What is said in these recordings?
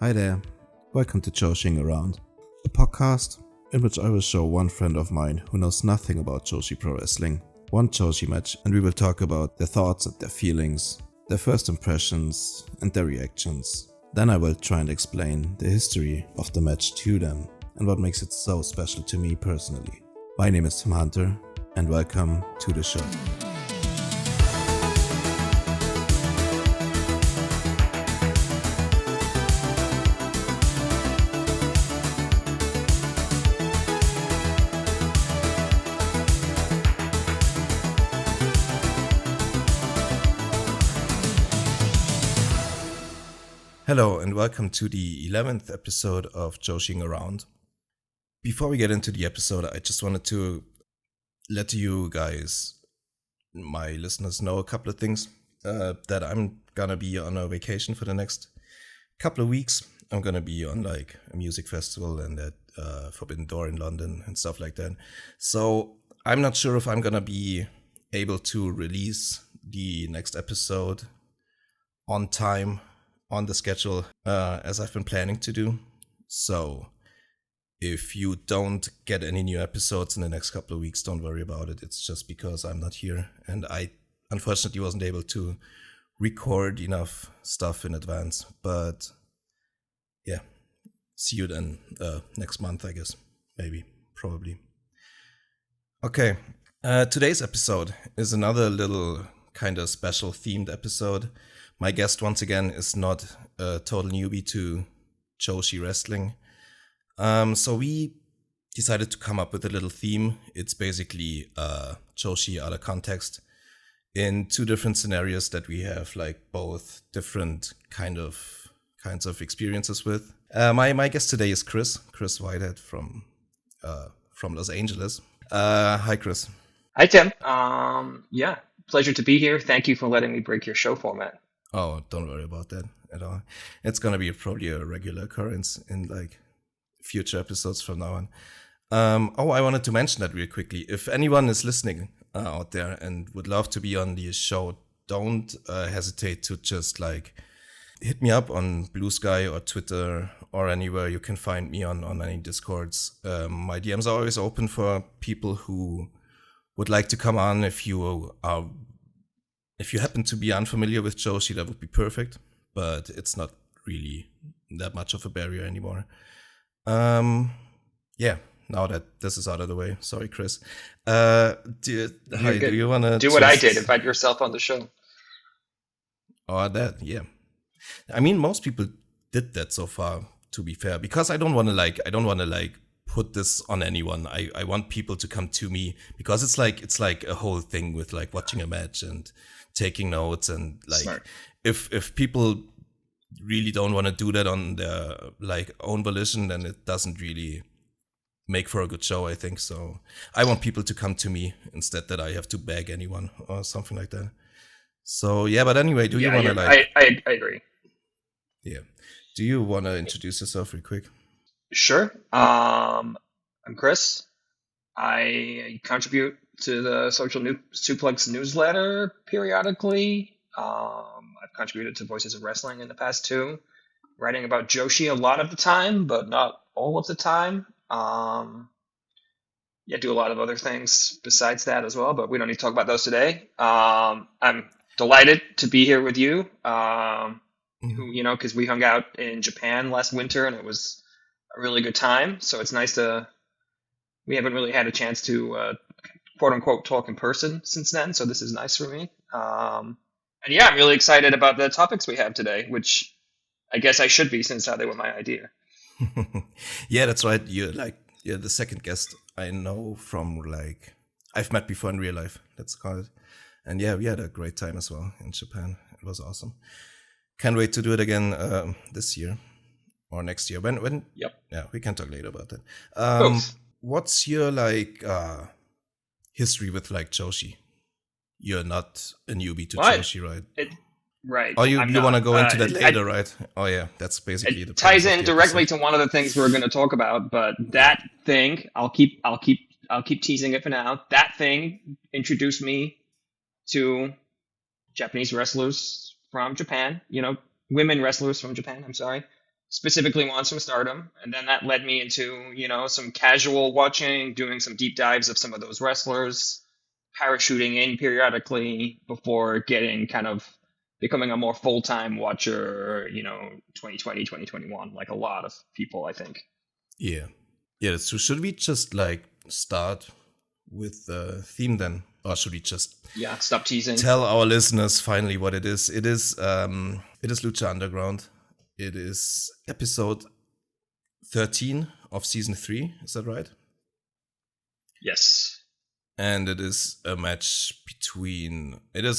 Hi there, welcome to Joshi Around, a podcast in which I will show one friend of mine who knows nothing about Joshi Pro Wrestling one Joshi match, and we will talk about their thoughts and their feelings, their first impressions and their reactions. Then I will try and explain the history of the match to them and what makes it so special to me personally. My name is Tom Hunter and welcome to the show. Hello and welcome to the 11th episode of Joshi Around. Before we get into the episode, I just wanted to let you guys, my listeners, know a couple of things. That I'm gonna be on a vacation for the next couple of weeks. I'm gonna be on like a music festival and at Forbidden Door in London and stuff like that. So I'm not sure if I'm gonna be able to release the next episode on time, on the schedule, as I've been planning to do. So if you don't get any new episodes in the next couple of weeks, don't worry about it. It's just because I'm not here and I unfortunately wasn't able to record enough stuff in advance. But yeah, see you then next month, I guess. Maybe, probably. Okay, today's episode is another little kind of special themed episode. My guest, once again, is not a total newbie to Joshi wrestling. So we decided to come up with a little theme. It's basically Joshi out of context in two different scenarios that we have like both different kinds of experiences with. My guest today is Chris Whitehead from Los Angeles. Hi, Chris. Hi, Tim. Yeah, pleasure to be here. Thank you for letting me break your show format. Oh, don't worry about that at all. It's gonna be probably a regular occurrence in like future episodes from now on. I wanted to mention that real quickly. If anyone is listening out there and would love to be on the show, don't hesitate to just like hit me up on Blue Sky or Twitter or anywhere you can find me on any Discords. My DMs are always open for people who would like to come on. If you happen to be unfamiliar with Joshi, that would be perfect, but it's not really that much of a barrier anymore. Yeah, now that this is out of the way. Sorry, Chris. Do you want to do what I did? Invite yourself on the show. Oh, yeah. I mean, most people did that so far, to be fair, because I don't want to put this on anyone. I want people to come to me because it's like a whole thing with like watching a match and taking notes and like Smart. if people really don't want to do that on their like own volition, then it doesn't really make for a good show, I think. So I want people to come to me instead that I have to beg anyone or something like that. So yeah, but anyway, do you want to like? I agree. Yeah. Do you want to introduce yourself real quick? Sure. I'm Chris. I contribute to the Suplex newsletter periodically. I've contributed to Voices of Wrestling in the past too, writing about Joshi a lot of the time, but not all of the time. Do a lot of other things besides that as well, but we don't need to talk about those today. I'm delighted to be here with you, because we hung out in Japan last winter and it was a really good time. So it's nice we haven't really had a chance to quote unquote talk in person since then. So this is nice for me. I'm really excited about the topics we have today, which I guess I should be since they were my idea. Yeah, that's right. You're the second guest I know from like I've met before in real life. Let's call it. And yeah, we had a great time as well in Japan. It was awesome. Can't wait to do it again this year or next year. When? Yep. Yeah, we can talk later about that. What's your like history with like Joshi? You're not a newbie to Joshi, right? Right. Oh, you want to go into that later, right? Oh, yeah. That's basically the ties in directly to one of the things we're going to talk about. But that thing, I'll keep teasing it for now. That thing introduced me to Japanese wrestlers from Japan. Women wrestlers from Japan. I'm sorry. specifically ones from Stardom, and then that led me into, some casual watching, doing some deep dives of some of those wrestlers, parachuting in periodically before getting kind of becoming a more full-time watcher, 2020, 2021, like a lot of people, I think. Yeah. Yeah, so should we just like start with the theme then? Or should we just stop teasing. Tell our listeners finally what it is. It is Lucha Underground. It is episode 13 of season 3, is that right? Yes. And it is a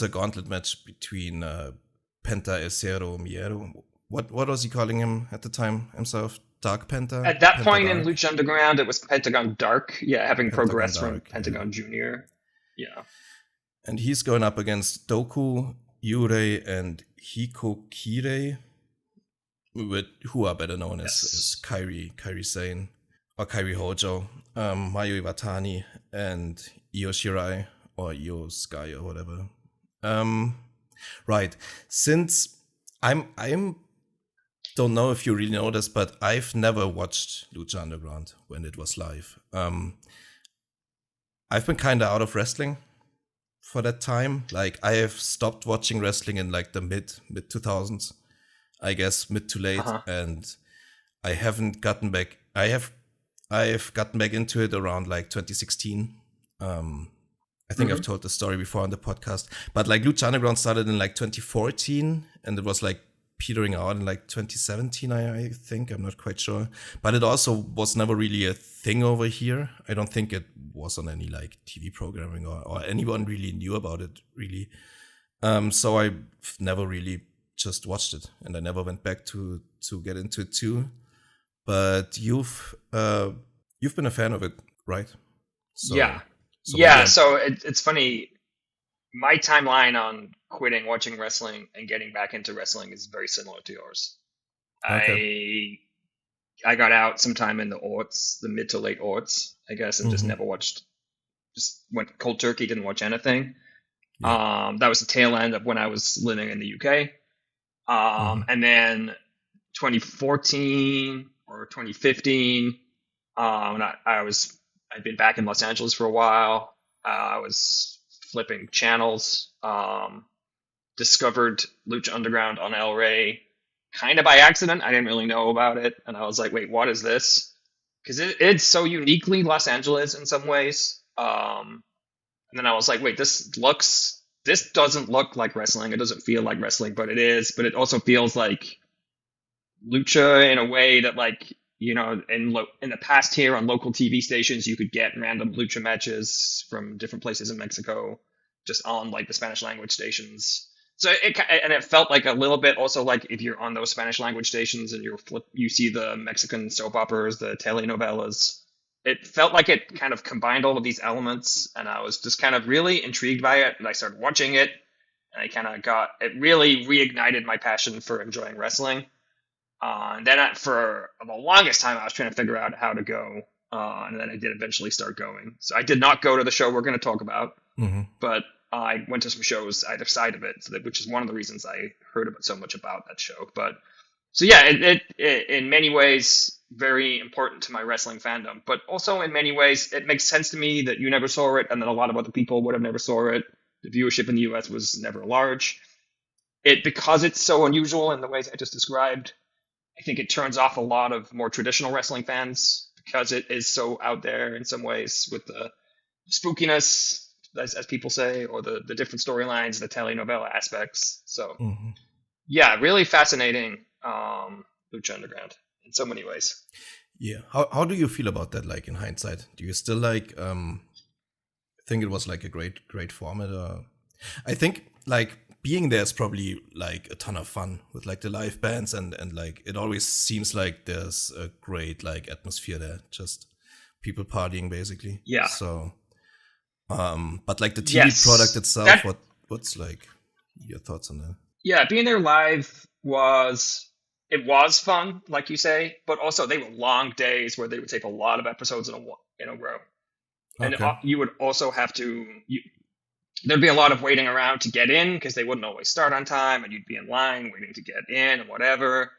gauntlet match between Penta Acero Miero. What was he calling him at the time himself? Dark Penta? At that Penta point Dark? in Lucha Underground, it was Pentagon Dark. Yeah, having Pentagon progressed Dark, from Pentagon Junior. Yeah. And he's going up against Doku, Yurei, and Hikokire, who are better known as Kairi Sane, or Kairi Hojo, Mayu Iwatani, and Io Shirai, or Io Sky, or whatever. Right. Since I'm don't know if you really know this, but I've never watched Lucha Underground when it was live. I've been kind of out of wrestling for that time. Like, I have stopped watching wrestling in like the mid 2000s, I guess, mid to late, and I haven't gotten back. I've gotten back into it around like 2016. I think I've told the story before on the podcast, but like Lucha Underground started in like 2014, and it was like petering out in like 2017, I think. I'm not quite sure, but it also was never really a thing over here. I don't think it was on any like TV programming or anyone really knew about it really. So I never really just watched it, and I never went back to get into it too. But you've been a fan of it, right? So, yeah. So it's funny. My timeline on quitting watching wrestling and getting back into wrestling is very similar to yours. Okay. I got out sometime in the mid to late aughts, I guess, and just never watched. Just went cold turkey, didn't watch anything. Yeah. That was the tail end of when I was living in the UK. And then 2014 or 2015, I'd been back in Los Angeles for a while. I was flipping channels, discovered Lucha Underground on El Rey kind of by accident. I didn't really know about it, and I was like, wait, what is this? Because it's so uniquely Los Angeles in some ways. And then I was like, wait, this doesn't look like wrestling. It doesn't feel like wrestling, but it is. But it also feels like Lucha in a way that, like, in the past here on local TV stations, you could get random Lucha matches from different places in Mexico just on like the Spanish language stations. So it felt like a little bit also like if you're on those Spanish language stations and you see the Mexican soap operas, the telenovelas, it felt like it kind of combined all of these elements, and I was just kind of really intrigued by it, and I started watching it, and it really reignited my passion for enjoying wrestling. And then for the longest time, I was trying to figure out how to go. And then I did eventually start going. So I did not go to the show we're going to talk about, but I went to some shows either side of it, which is one of the reasons I heard so much about that show. But so yeah, it in many ways very important to my wrestling fandom, but also in many ways it makes sense to me that you never saw it, and that a lot of other people would have never saw it. The viewership in the US was never large. Because it's so unusual in the ways I just described, I think it turns off a lot of more traditional wrestling fans because it is so out there in some ways with the spookiness, as people say, or the different storylines, the telenovela aspects. So, yeah, really fascinating Lucha Underground in so many ways. Yeah. How do you feel about that, like, in hindsight? Do you still, like, think it was, like, a great format? I think, like, being there is probably like a ton of fun with like the live bands and like it always seems like there's a great like atmosphere there, just people partying basically. Yeah. So, but like the TV product itself, what's like your thoughts on that? Yeah, being there live was fun, like you say, but also they were long days where they would tape a lot of episodes in a row, and you would also have to. There'd be a lot of waiting around to get in because they wouldn't always start on time, and you'd be in line waiting to get in and whatever.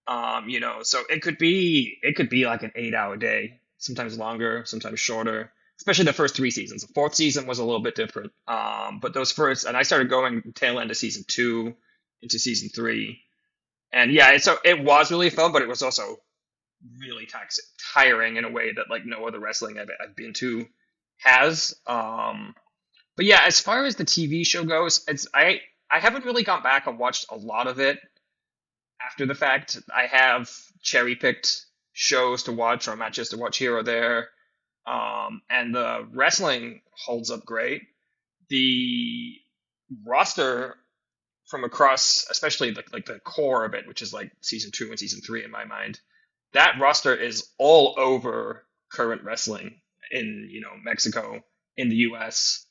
So it could be like an 8 hour day, sometimes longer, sometimes shorter. Especially the first three seasons. The fourth season was a little bit different. But those first, and I started going tail end of season 2 into season 3, and yeah, so it was really fun, but it was also really tiring in a way that like no other wrestling I've been to has. But yeah, as far as the TV show goes, I haven't really gone back and watched a lot of it after the fact. I have cherry picked shows to watch or matches to watch here or there, and the wrestling holds up great. The roster from across, especially the core of it, which is like season 2 and season 3 in my mind, that roster is all over current wrestling in Mexico, in the U.S.,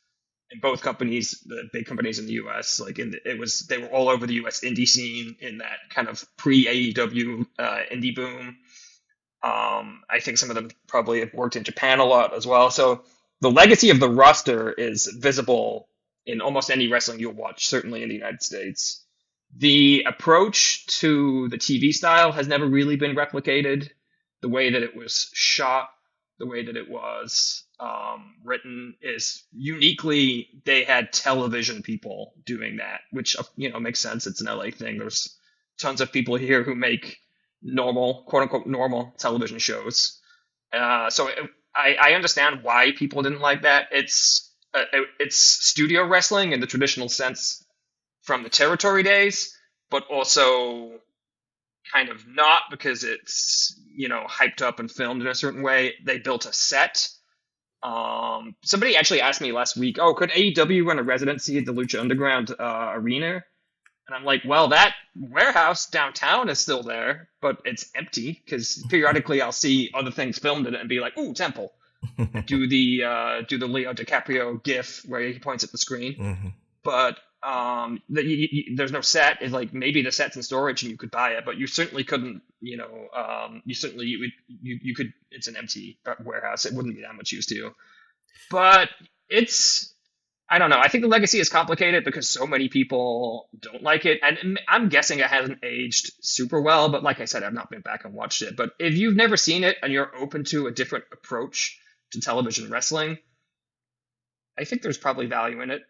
in both companies, the big companies in the U.S. Like they were all over the U.S. indie scene in that kind of pre AEW indie boom. I think some of them probably have worked in Japan a lot as well. So the legacy of the roster is visible in almost any wrestling you'll watch, certainly in the United States. The approach to the TV style has never really been replicated. The way that it was shot, the way that it was written is uniquely, they had television people doing that, which makes sense. It's an LA thing. There's tons of people here who make normal, quote unquote, normal television shows. I understand why people didn't like that. It's studio wrestling in the traditional sense from the territory days, but also kind of not, because it's hyped up and filmed in a certain way. They built a set. Somebody actually asked me last week, "Oh, could AEW run a residency at the Lucha Underground arena?" And I'm like, "Well, that warehouse downtown is still there, but it's empty because periodically I'll see other things filmed in it and be like, ooh, temple." do the Leo DiCaprio gif where he points at the screen, Mm-hmm. but there's no set. It's like maybe the set's in storage and you could buy it, but you certainly couldn't. You could. It's an empty warehouse. It wouldn't be that much use to you. But I don't know. I think the legacy is complicated because so many people don't like it, and I'm guessing it hasn't aged super well. But like I said, I've not been back and watched it. But if you've never seen it and you're open to a different approach to television wrestling, I think there's probably value in it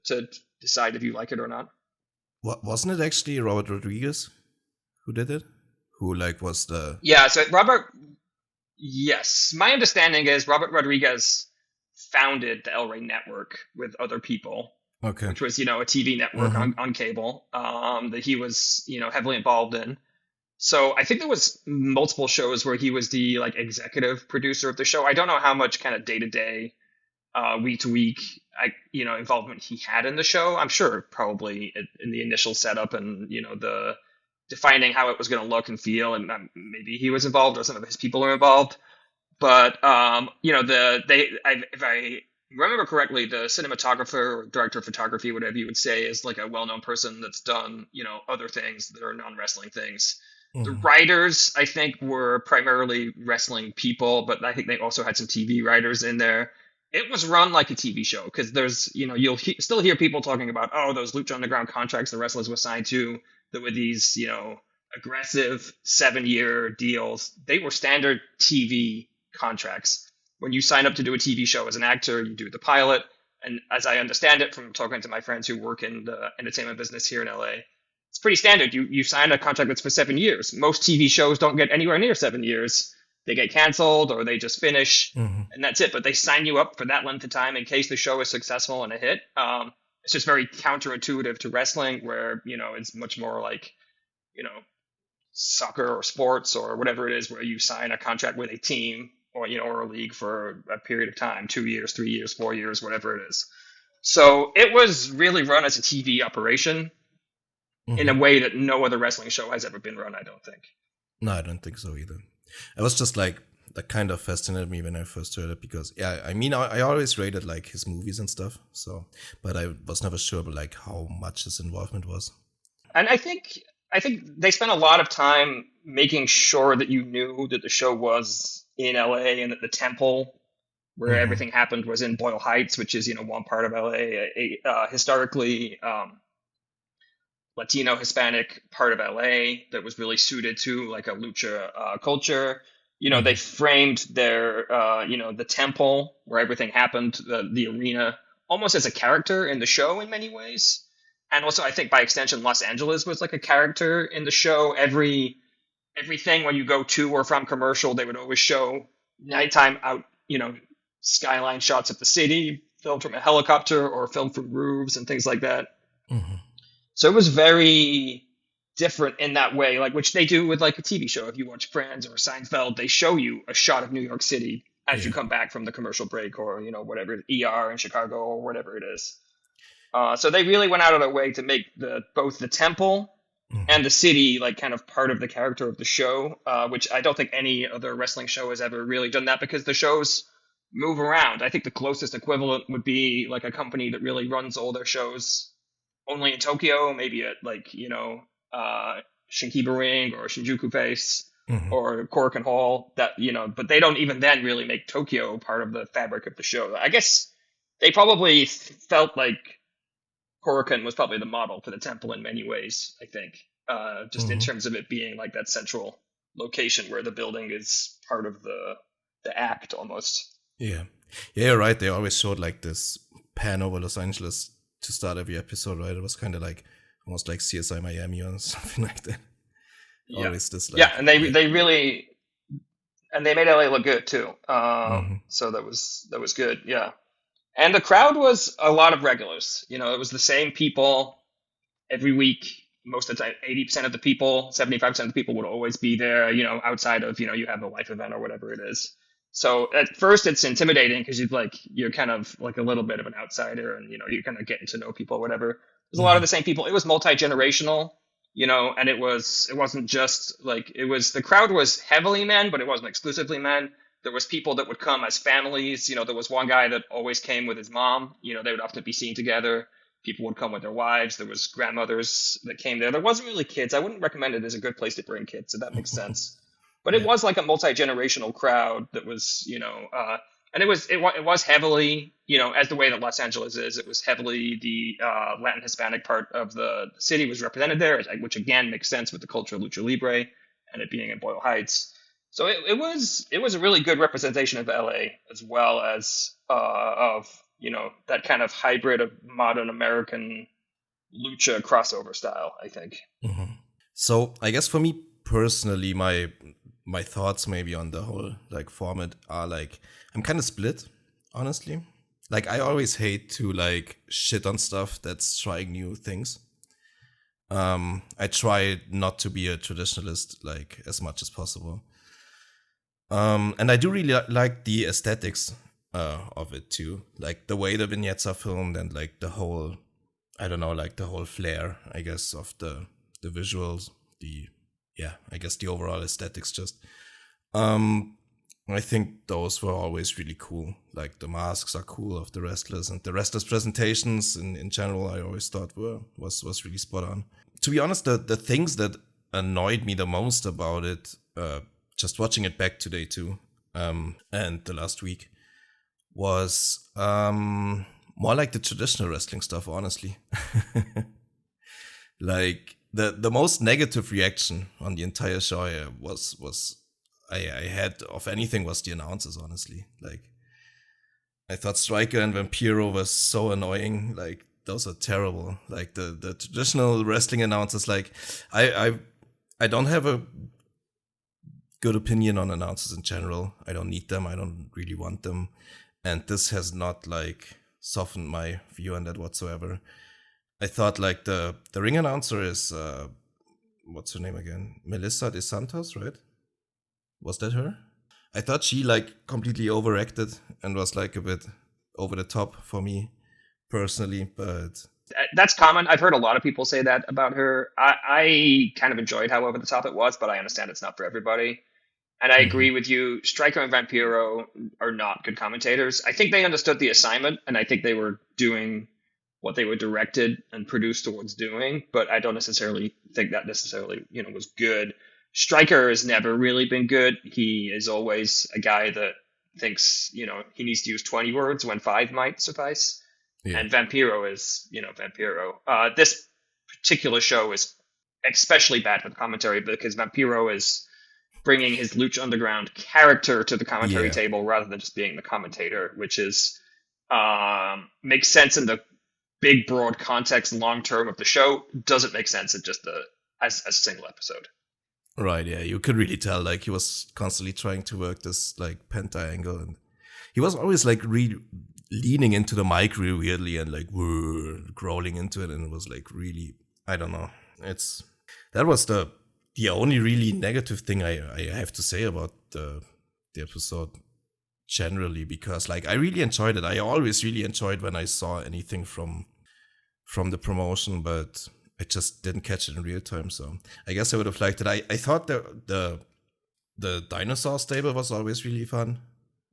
to decide if you like it or not. Wasn't it actually Robert Rodriguez who did it? Who was the... Yeah, so yes. My understanding is Robert Rodriguez founded the El Rey Network with other people, Okay. which was, a TV network on cable, that he was, heavily involved in. So I think there was multiple shows where he was the executive producer of the show. I don't know how much kind of day-to-day, week-to-week, involvement he had in the show. I'm sure probably in the initial setup and, the defining how it was going to look and feel, and maybe he was involved or some of his people were involved. But if I remember correctly, the cinematographer or director of photography, whatever you would say, is like a well-known person that's done other things that are non-wrestling things. Mm-hmm. The writers, I think, were primarily wrestling people, but I think they also had some TV writers in there. It was run like a TV show because there's, you'll still hear people talking about, oh, those Lucha Underground contracts the wrestlers were signed to that were these, aggressive 7-year deals. They were standard TV contracts. When you sign up to do a TV show as an actor, you do the pilot. And as I understand it from talking to my friends who work in the entertainment business here in LA, it's pretty standard. You sign a contract that's for 7 years. Most TV shows don't get anywhere near 7 years. They get canceled or they just finish, and that's it. But they sign you up for that length of time in case the show is successful and a hit. It's just very counterintuitive to wrestling, where it's much more like soccer or sports or whatever it is, where you sign a contract with a team or a league for a period of time, 2 years, 3 years, 4 years, whatever it is. So it was really run as a TV operation in a way that no other wrestling show has ever been run, I don't think. No, I don't think so either. It was just that kind of fascinated me when I first heard it, because I always rated his movies and stuff, so, but I was never sure how much his involvement was. And I think they spent a lot of time making sure that you knew that the show was in LA and that the temple where everything happened was in Boyle Heights, which is one part of LA, historically Latino Hispanic part of LA that was really suited to like a lucha culture. They Hmm. framed their the temple where everything happened, the arena, almost as a character in the show in many ways. And also, I think by extension, Los Angeles was like a character in the show. Everything when you go to or from commercial, they would always show nighttime out, skyline shots of the city, filmed from a helicopter or filmed from roofs and things like that. Hmm. So it was very different in that way, like which they do with like a TV show. If you watch Friends or Seinfeld, they show you a shot of New York City as you Yeah. come back from the commercial break, or whatever, ER in Chicago or whatever it is. So they really went out of their way to make both the temple Hmm. and the city like kind of part of the character of the show, which I don't think any other wrestling show has ever really done that because the shows move around. I think the closest equivalent would be like a company that really runs all their shows only in Tokyo, maybe at like uh, Shinkiba Ring or Shinjuku Face Hmm. or Korakuen Hall. That but they don't even then really make Tokyo part of the fabric of the show. I guess they probably felt like Korakuen was probably the model for the temple in many ways. I think just in Hmm. terms of it being like that central location where the building is part of the act almost. Yeah. Yeah, you're right. They always showed like this pan over Los Angeles to start every episode, right? It was kind of like almost like CSI Miami or something like that. Yeah, Always this yeah, like, and they yeah. they really and they made LA look good too. Hmm. So that was good. Yeah, and the crowd was a lot of regulars. It was the same people every week. Most of the time, 80% of the people, 75% of the people would always be there. Outside of you have a life event or whatever it is. So at first it's intimidating because you're kind of like a little bit of an outsider, and you're kind of getting to know people, or whatever. There's a lot of Hmm. the same people. It was multi-generational, and it wasn't just like it was the crowd was heavily men, but it wasn't exclusively men. There was people that would come as families. There was one guy that always came with his mom. They would often be seen together. People would come with their wives. There was grandmothers that came there. There wasn't really kids. I wouldn't recommend it as a good place to bring kids, so that makes sense. But it Yeah. was like a multi-generational crowd that was, and it was heavily, as the way that Los Angeles is, it was heavily the Latin Hispanic part of the city was represented there, which again makes sense with the culture of lucha libre and it being in Boyle Heights. So it was a really good representation of LA as well as of that kind of hybrid of modern American lucha crossover style, I think. Hmm. So I guess for me personally, my thoughts maybe on the whole like format are like I'm kind of split, honestly. Like I always hate to like shit on stuff that's trying new things. I try not to be a traditionalist like as much as possible. And I do really like the aesthetics of it too, like the way the vignettes are filmed and like the whole, I don't know, like the whole flair, I guess, of the visuals, the yeah, I guess the overall aesthetics. Just, um, I think those were always really cool. Like the masks are cool of the wrestlers and the wrestlers' presentations in general. I always thought was really spot on. To be honest, the things that annoyed me the most about it, just watching it back today too, and the last week, was more like the traditional wrestling stuff, honestly. Like the most negative reaction on the entire show I had of anything was the announcers, honestly. Like I thought Striker and Vampiro was so annoying. Like those are terrible. Like the traditional wrestling announcers, like I I I don't have a good opinion on announcers in general. I don't need them. I don't really want them. And this has not like softened my view on that whatsoever. I thought like the ring announcer is what's her name again? Melissa De Santos, right? Was that her? I thought she like completely overacted and was like a bit over the top for me personally, but That's common. I've heard a lot of people say that about her. I kind of enjoyed how over the top it was, but I understand it's not for everybody. And I mhm. agree with you. Stryker and Vampiro are not good commentators. I think they understood the assignment, and I think they were doing what they were directed and produced towards doing. But I don't necessarily think that necessarily was good. Stryker has never really been good. He is always a guy that thinks he needs to use 20 words when five might suffice. Yeah. And Vampiro is Vampiro. This particular show is especially bad for the commentary because Vampiro is bringing his Lucha Underground character to the commentary Yeah. table rather than just being the commentator, which is makes sense in the big broad context long term of the show. Doesn't make sense in just as a single episode. Right, yeah, you could really tell like he was constantly trying to work this like penta angle, and he was always like leaning into the mic really weirdly and like growling into it, and it was like really, I don't know. That was the only really negative thing I have to say about the episode generally, because like I really enjoyed it. I always really enjoyed when I saw anything from the promotion, but I just didn't catch it in real time. So I guess I would have liked it. I thought the dinosaur stable was always really fun.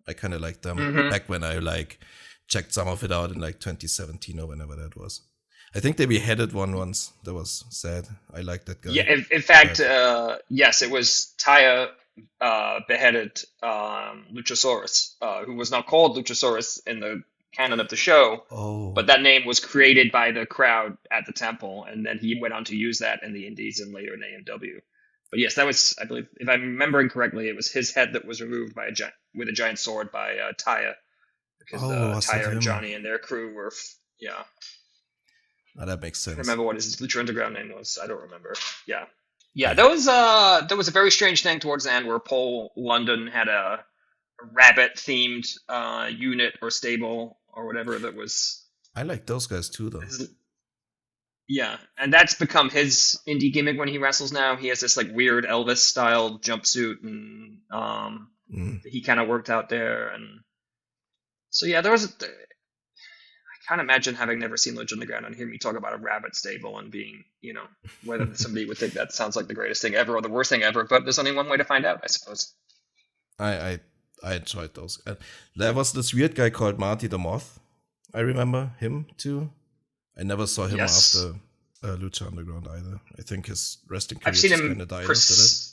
I kind of liked them back when I like checked some of it out in like 2017 or whenever that was. I think they beheaded one once. That was sad. I liked that guy. Yeah, in fact, yes, it was Taya beheaded Luchasaurus, who was not called Luchasaurus in the canon of the show, but that name was created by the crowd at the temple, and then he went on to use that in the Indies and later in AMW. But yes, that was, I believe, if I'm remembering correctly, it was his head that was removed by with a giant sword by Taya, because Taya and Johnny and their crew were, yeah. Oh, that makes sense. I remember what his Lucha Underground name was. I don't remember. Yeah. Yeah, there was a very strange thing towards the end where Paul London had a rabbit-themed unit or stable or whatever that was. I like those guys too, though. Yeah, and that's become his indie gimmick when he wrestles now. He has this like weird Elvis-style jumpsuit, and he kind of worked out there, and so yeah, there was. I can't imagine having never seen Lucha Underground and hear me talk about a rabbit stable and being, whether somebody would think that sounds like the greatest thing ever or the worst thing ever. But there's only one way to find out, I suppose. I enjoyed those. There was this weird guy called Marty the Moth. I remember him too. I never saw him after Lucha Underground either. I think his wrestling career just kind of died after that.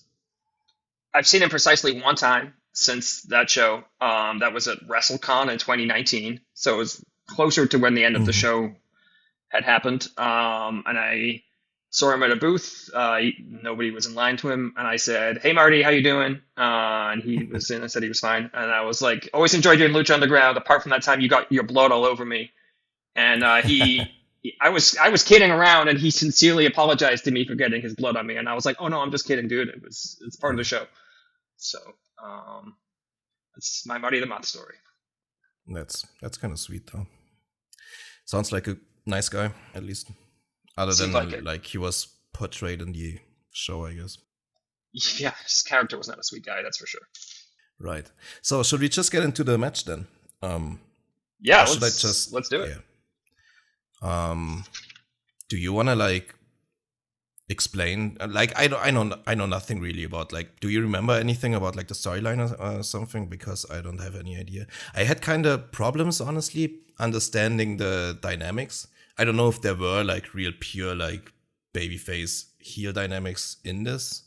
I've seen him precisely one time since that show. That was at WrestleCon in 2019. So it was closer to when the end of the show had happened. And I saw him at a booth. Nobody was in line to him. And I said, "Hey, Marty, how you doing?" And he was in. I said he was fine. And I was like, "Always enjoyed you in Lucha Underground. Apart from that time, you got your blood all over me." And I was kidding around, and he sincerely apologized to me for getting his blood on me. And I was like, "Oh no, I'm just kidding, dude. It's part of the show." So that's my Marty the Moth story. That's kind of sweet though. Sounds like a nice guy, at least. Other than like he was portrayed in the show, I guess. Yeah, his character was not a sweet guy, that's for sure. Right. So should we just get into the match then? Yeah, let's do it. Yeah. Do you wanna like explain? Like I know nothing really about, like, do you remember anything about like the storyline or something? Because I don't have any idea. I had kind of problems, honestly, understanding the dynamics. I don't know if there were like real pure like babyface heel dynamics in this.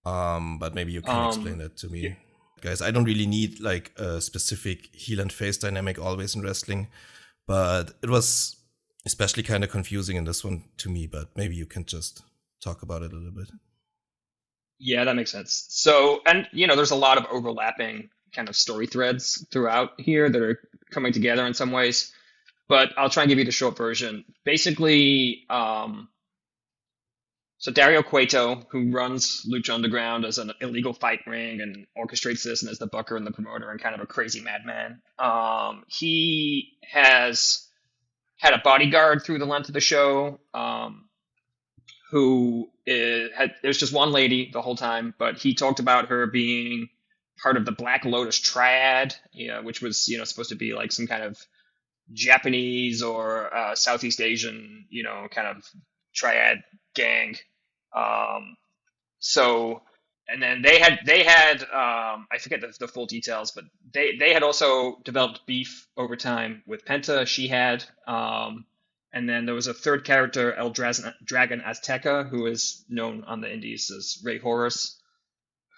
But maybe you can explain that to me. Yeah. Guys, I don't really need like a specific heel and face dynamic always in wrestling, but it was especially kind of confusing in this one to me, but maybe you can just talk about it a little bit. Yeah, that makes sense. So, and there's a lot of overlapping kind of story threads throughout here that are coming together in some ways, but I'll try and give you the short version. Basically, so Dario Cueto, who runs Lucha Underground as an illegal fight ring and orchestrates this and is the booker and the promoter and kind of a crazy madman, he has had a bodyguard through the length of the show, there's just one lady the whole time, but he talked about her being part of the Black Lotus Triad, which was, supposed to be like some kind of Japanese or Southeast Asian, kind of triad gang. And then they had I forget the full details, but they had also developed beef over time with Penta. She had, and then there was a third character, El Dragon Azteca, who is known on the indies as Rey Horus,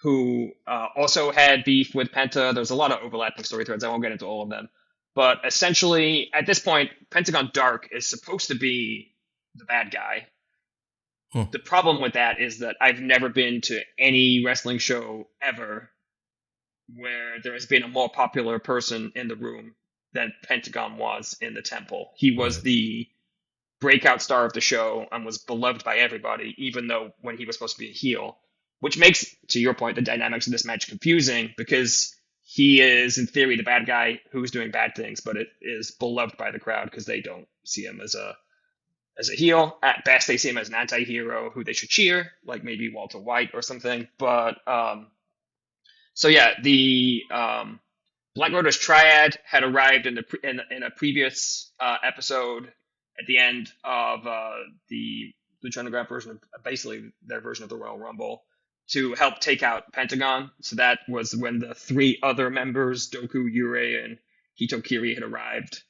who also had beef with Penta. There's a lot of overlapping story threads. I won't get into all of them, but essentially at this point, Pentagon Dark is supposed to be the bad guy. Hmm. The problem with that is that I've never been to any wrestling show ever where there has been a more popular person in the room than Pentagon was in the temple. He was Right. the breakout star of the show and was beloved by everybody, even though when he was supposed to be a heel, which makes, to your point, the dynamics of this match confusing because he is, in theory, the bad guy who's doing bad things, but it is beloved by the crowd because they don't see him as a heel. At best, they see him as an anti-hero who they should cheer, like maybe Walter White or something. But so yeah, the Black Lotus Triad had arrived in a previous episode at the end of the Lucha Underground version of basically their version of the Royal Rumble to help take out Pentagon. So that was when the three other members, Doku, Yurei, and Hitokiri, had arrived.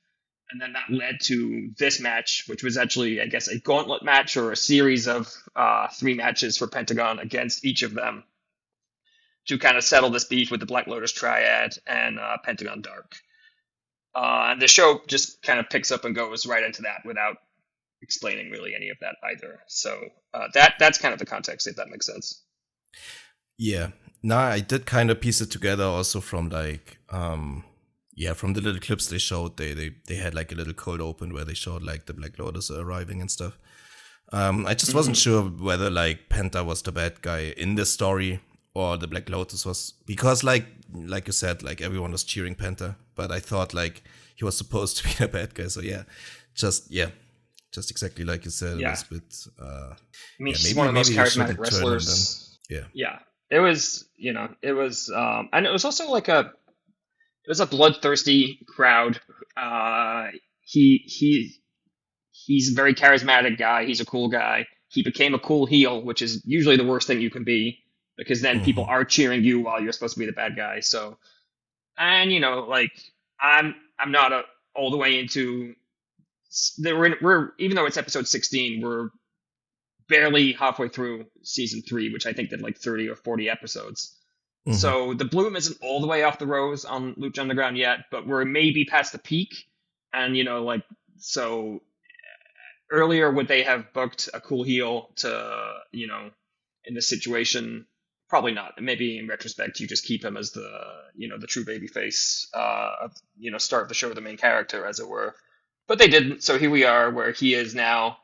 And then that led to this match, which was actually, I guess, a gauntlet match or a series of three matches for Pentagon against each of them to kind of settle this beef with the Black Lotus Triad and Pentagon Dark. And the show just kind of picks up and goes right into that without explaining really any of that either. So that's kind of the context, if that makes sense. Yeah. No, I did kind of piece it together also from like, from the little clips they showed. They had like a little cold open where they showed like the Black Lotus arriving and stuff. I just wasn't sure whether like Penta was the bad guy in this story or the Black Lotus was, because like you said, like everyone was cheering Penta, but I thought like he was supposed to be the bad guy. So just exactly like you said. Yeah. It was a bit, I mean, she's one of the most charismatic wrestlers. Yeah. It was, and it was also like it was a bloodthirsty crowd. He's a very charismatic guy. He's a cool guy. He became a cool heel, which is usually the worst thing you can be, because then people are cheering you while you're supposed to be the bad guy. So, and like I'm not all the way into. We're even though it's episode 16, we're barely halfway through season 3, which I think did like 30 or 40 episodes. So the bloom isn't all the way off the rose on Lucha Underground yet, but we're maybe past the peak. And so earlier would they have booked a cool heel to in this situation? Probably not. Maybe in retrospect, you just keep him as the the true babyface of start the show, the main character, as it were. But they didn't. So here we are, where he is now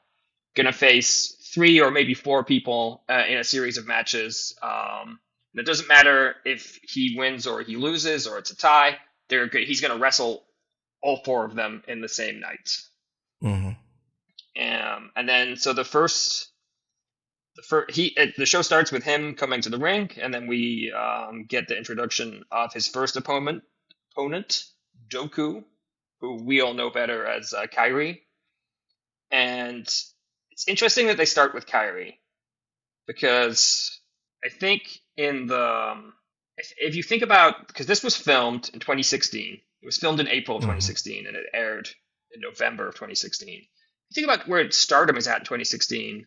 going to face 3 or maybe 4 people in a series of matches. And it doesn't matter if he wins or he loses or it's a tie. He's going to wrestle all 4 of them in the same night. And then so the show starts with him coming to the ring, and then we get the introduction of his first opponent, Doku, who we all know better as Kairi. And it's interesting that they start with Kairi, because I think if you think about, because this was filmed in 2016, it was filmed in April of 2016, and it aired in November of 2016. If you think about where Stardom is at in 2016,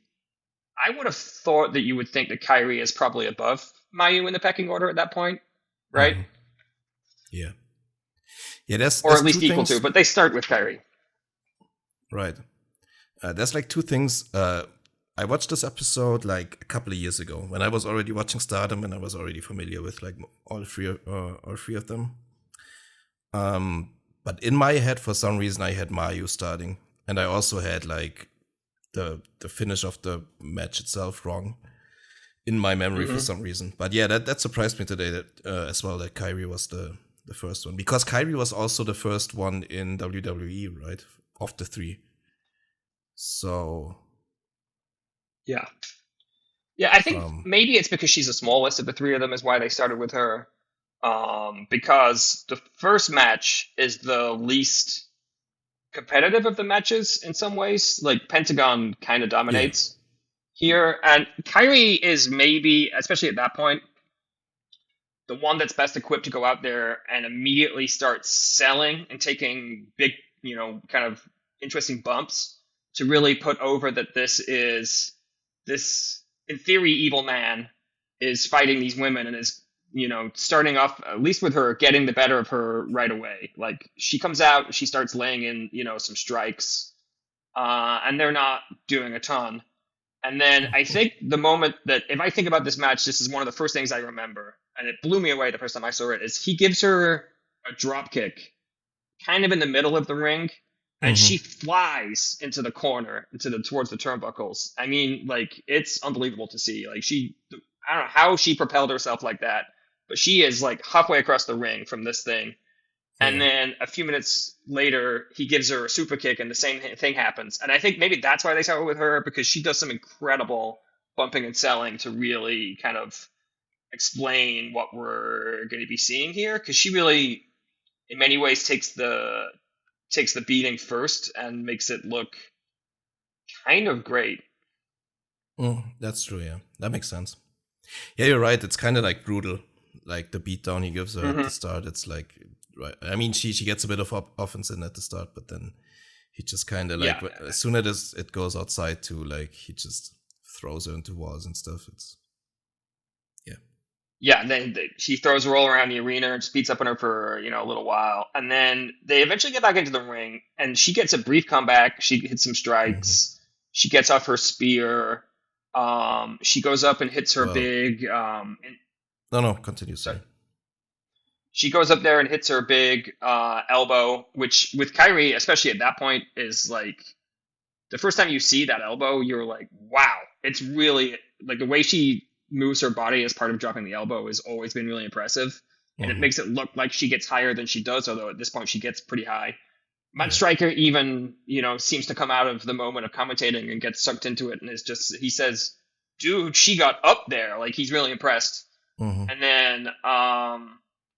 I would have thought that you would think that Kairi is probably above Mayu in the pecking order at that point, right? Yeah. Yeah, there's at least two equal things. to, but they start with Kairi. Right. There's like 2 things. I watched this episode like a couple of years ago when I was already watching Stardom and I was already familiar with like all three of them. But in my head, for some reason, I had Mayu starting, and I also had like the finish of the match itself wrong in my memory for some reason. But yeah, that surprised me today that as well, that Kairi was the first one, because Kairi was also the first one in WWE, right? Of the 3. So yeah, I think maybe it's because she's the smallest of the 3 of them is why they started with her. Because the first match is the least competitive of the matches in some ways. Like Pentagon kind of dominates here, and Kairi is maybe, especially at that point, the one that's best equipped to go out there and immediately start selling and taking big, kind of interesting bumps to really put over that this, in theory, evil man is fighting these women and is, starting off, at least with her, getting the better of her right away. Like, she comes out, she starts laying in, some strikes, and they're not doing a ton. And then I think the moment that, if I think about this match, this is one of the first things I remember, and it blew me away the first time I saw it, is he gives her a drop kick kind of in the middle of the ring, and Mm-hmm. she flies into the corner, towards the turnbuckles. I mean, like, it's unbelievable to see. Like, I don't know how she propelled herself like that, but she is like halfway across the ring from this thing. And Yeah. then a few minutes later, he gives her a super kick, and the same thing happens. And I think maybe that's why they started with her, because she does some incredible bumping and selling to really kind of explain what we're going to be seeing here. Because she really, in many ways, takes the beating first and makes it look kind of great. That's true. Yeah, that makes sense. Yeah, you're right. It's kind of like brutal. Like the beatdown he gives her at the start. It's like, right. I mean, she gets a bit of offense in at the start, but then he just kind of like, Yeah, as soon as it goes outside to, like, he just throws her into walls and stuff. It's, yeah. yeah. And then she throws her all around the arena and just beats up on her for a little while, and then they eventually get back into the ring, and she gets a brief comeback. She hits some Mm-hmm. strikes. She gets off her spear. She goes up and hits her Well, big. no, continue. Sorry. Sorry. She goes up there and hits her big elbow, which with Kairi, especially at that point, is like the first time you see that elbow, you're like, wow, it's really like the way she moves her body as part of dropping the elbow has always been really impressive. And it Mm-hmm. makes it look like she gets higher than she does, although at this point she gets pretty high. Matt Yeah. Stryker even, seems to come out of the moment of commentating and get sucked into it, and is just, he says, dude, she got up there. Like, he's really impressed. Mm-hmm. And then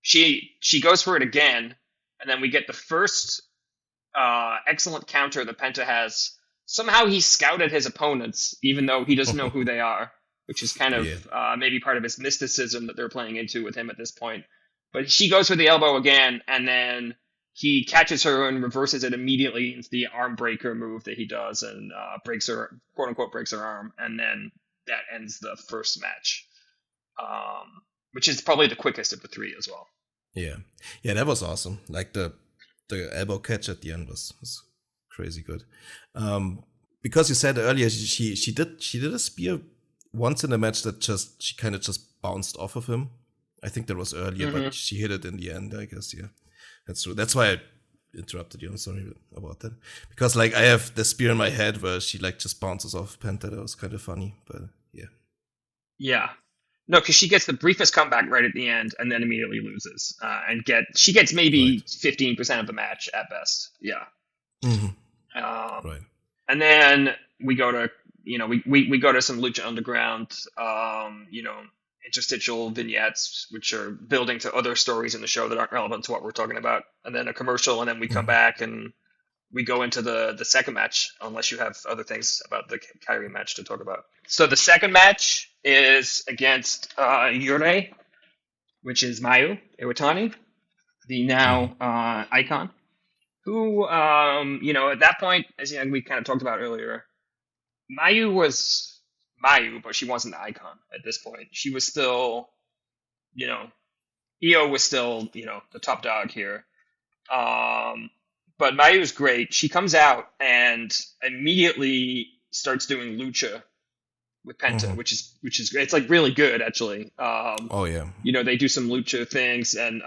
she goes for it again, and then we get the first excellent counter that Penta has. Somehow he scouted his opponents, even though he doesn't know who they are, which is kind Yeah. of maybe part of his mysticism that they're playing into with him at this point. But she goes for the elbow again, and then he catches her and reverses it immediately into the arm breaker move that he does, and breaks her, quote unquote, breaks her arm, and then that ends the first match, which is probably the quickest of the three as well. Yeah. Yeah, that was awesome. Like the elbow catch at the end was crazy good. Because you said earlier she did a spear once in a match that she kind of just bounced off of him. I think that was earlier, Mm-hmm. but she hit it in the end, I guess. Yeah, that's true. That's why I interrupted you. I'm sorry about that. Because like I have the spear in my head where she like just bounces off Penta. That was kind of funny, but yeah. Yeah. No, because she gets the briefest comeback right at the end, and then immediately loses, she gets maybe Right. 15% of the match at best. Yeah. Mm-hmm. Um, Right. and then we go to we go to some Lucha Underground, interstitial vignettes, which are building to other stories in the show that aren't relevant to what we're talking about, and then a commercial, and then we come Mm-hmm. back and we go into the second match, unless you have other things about the Kairi match to talk about. So the second match is against Yurei, which is Mayu Iwatani, the Mm-hmm. now icon, who, at that point, as we kind of talked about earlier, Mayu was Mayu, but she wasn't the icon at this point. She was still, you know, Io was still, the top dog here. Um, but Mayu's great. She comes out and immediately starts doing lucha with Penta, Mm-hmm. which is great. It's like really good actually. Oh yeah. They do some lucha things, and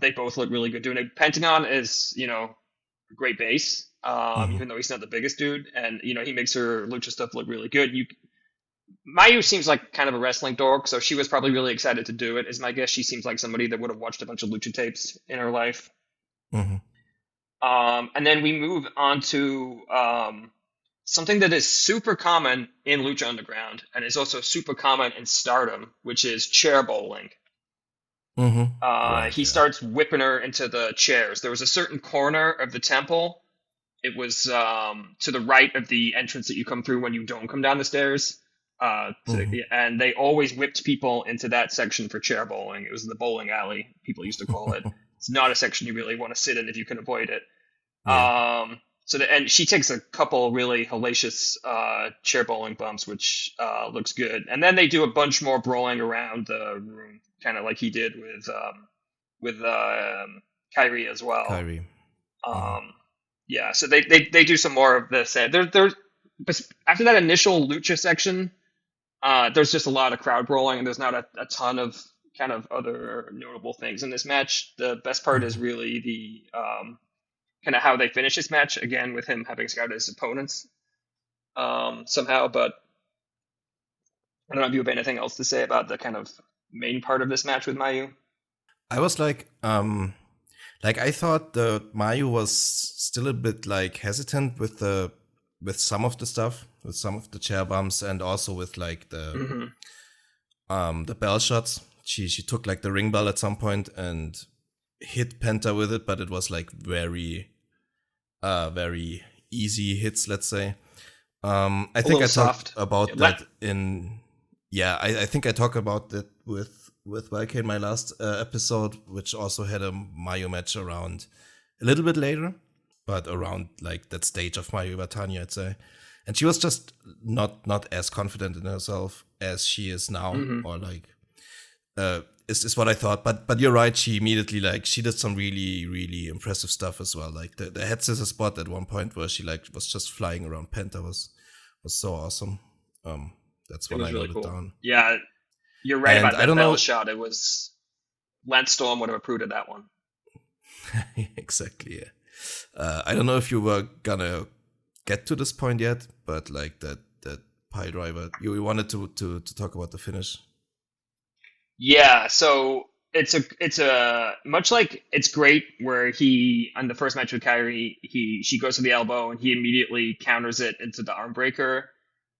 they both look really good doing it. Pentagon is a great base, Mm-hmm. even though he's not the biggest dude, and he makes her lucha stuff look really good. Mayu seems like kind of a wrestling dork, so she was probably really excited to do it. Is my guess. She seems like somebody that would have watched a bunch of lucha tapes in her life. Mm-hmm. And then we move on to something that is super common in Lucha Underground and is also super common in Stardom, which is chair bowling. Mm-hmm. Right. He Yeah. starts whipping her into the chairs. There was a certain corner of the temple. It was to the right of the entrance that you come through when you don't come down the stairs. Mm-hmm. And they always whipped people into that section for chair bowling. It was the bowling alley, people used to call it. It's not a section you really want to sit in if you can avoid it. Yeah. And she takes a couple really hellacious chair bowling bumps, which looks good. And then they do a bunch more brawling around the room, kind of like he did with Kairi as well. Kyrie. Mm-hmm. Um, yeah, so they do some more of this. They're but after that initial lucha section, there's just a lot of crowd brawling, and there's not a ton of kind of other notable things in this match. The best part is really the kind of how they finish this match, again, with him having scouted his opponents somehow. But I don't know if you have anything else to say about the kind of main part of this match with Mayu. I was like I thought the Mayu was still a bit like hesitant with some of the stuff, with some of the chair bumps, and also with like the bell shots. She took like the ring bell at some point and hit Penta with it, but it was like very easy hits, let's say. I think I talked about that in I think I talked about that with YK in my last episode, which also had a Mayu match around a little bit later, but around like that stage of Mayu Iwatani, I'd say. And she was just not as confident in herself as she is now, or like is what I thought. But you're right, she immediately she did some really, really impressive stuff as well. Like the head scissor spot at one point where she was just flying around Penta was so awesome. That's what I really noted cool. down. Yeah, you're right about that bell shot. It was Lance Storm would have approved of that one. Exactly, yeah. I don't know if you were gonna get to this point yet, but like that pile driver, you wanted to talk about the finish. Yeah, so it's a much like it's great where he on the first match with Kairi, she goes to the elbow and he immediately counters it into the arm breaker.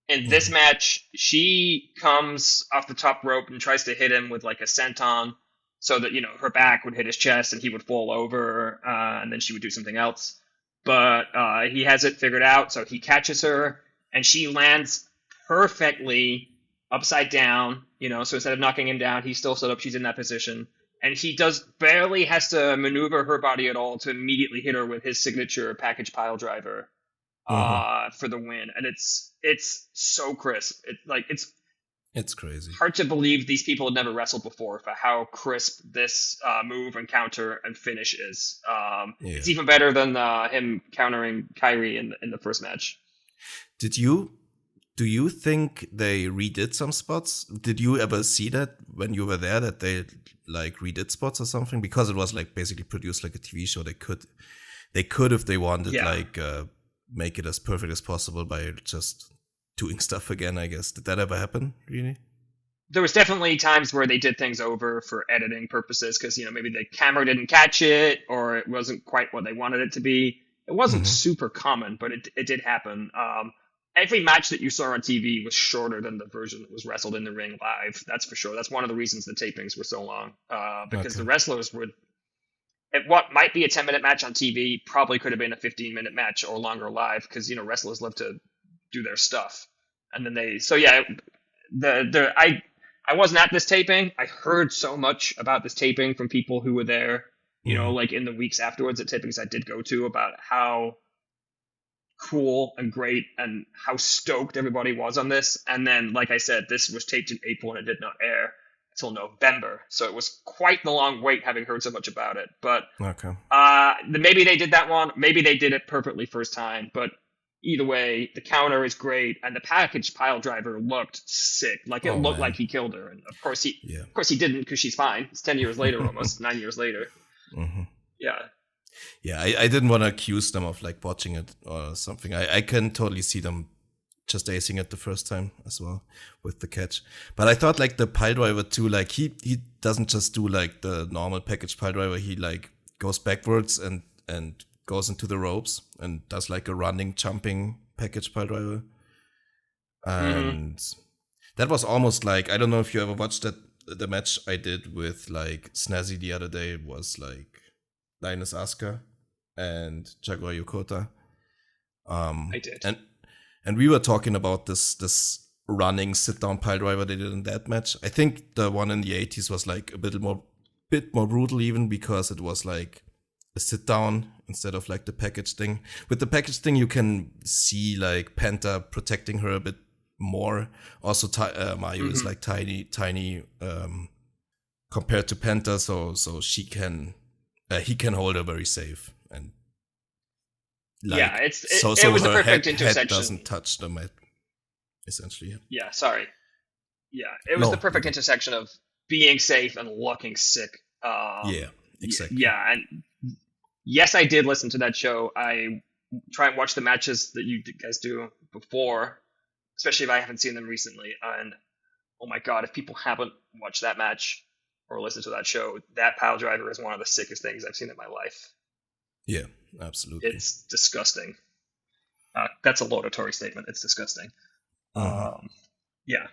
In this match, she comes off the top rope and tries to hit him with like a senton so that, her back would hit his chest and he would fall over, and then she would do something else. But he has it figured out, so he catches her and she lands perfectly upside down, so instead of knocking him down, he's still stood up, she's in that position. And he barely has to maneuver her body at all to immediately hit her with his signature package pile driver. For the win, and it's so crisp. It's crazy. Hard to believe these people had never wrestled before for how crisp this move and counter and finish is. It's even better than him countering Kairi in the first match. Do you think they redid some spots? Did you ever see that when you were there, that they like redid spots or something? Because it was like basically produced like a TV show. They could if they wanted make it as perfect as possible by just doing stuff again, I guess. Did that ever happen, really? There was definitely times where they did things over for editing purposes because, maybe the camera didn't catch it or it wasn't quite what they wanted it to be. It wasn't super common, but it did happen. Every match that you saw on TV was shorter than the version that was wrestled in the ring live. That's for sure. That's one of the reasons the tapings were so long, because the wrestlers would... What might be a 10-minute match on TV probably could have been a 15-minute match or longer live because, wrestlers love to do their stuff. And then I wasn't at this taping. I heard so much about this taping from people who were there, like in the weeks afterwards at tapings I did go to about how cool and great and how stoked everybody was on this. And then, like I said, this was taped in April and it did not air till November, so it was quite the long wait having heard so much about it. But maybe they did that one, maybe they did it perfectly first time, but either way, the counter is great and the package pile driver looked sick. Like it looked like he killed her, and of course he didn't because she's fine. It's 10 years later, almost 9 years later. I didn't want to accuse them of like botching it or something. I can totally see them just acing it the first time as well with the catch. But I thought like the pile driver too, like he doesn't just do like the normal package pile driver. He like goes backwards and goes into the ropes and does like a running, jumping package pile driver. And that was almost like, I don't know if you ever watched the match I did with like Snazzy the other day. It was like Linus Asuka and Jaguar Yokota. I did. And we were talking about this running sit-down pile driver they did in that match. I think the one in the 80s was like a bit more brutal even because it was like a sit-down instead of like the package thing. With the package thing, you can see like Penta protecting her a bit more. Also, Mayu is like tiny compared to Penta, so he can hold her very safe and Yeah, so it was the her perfect head intersection. doesn't touch the mat, essentially. Yeah, sorry. Yeah, it was the No. perfect intersection of being safe and looking sick. Yeah, exactly. Yeah, and yes, I did listen to that show. I try and watch the matches that you guys do before, especially if I haven't seen them recently. And oh my god, if people haven't watched that match or listened to that show, that pile driver is one of the sickest things I've seen in my life. Yeah, absolutely. It's disgusting. That's a laudatory statement. It's disgusting. Yeah.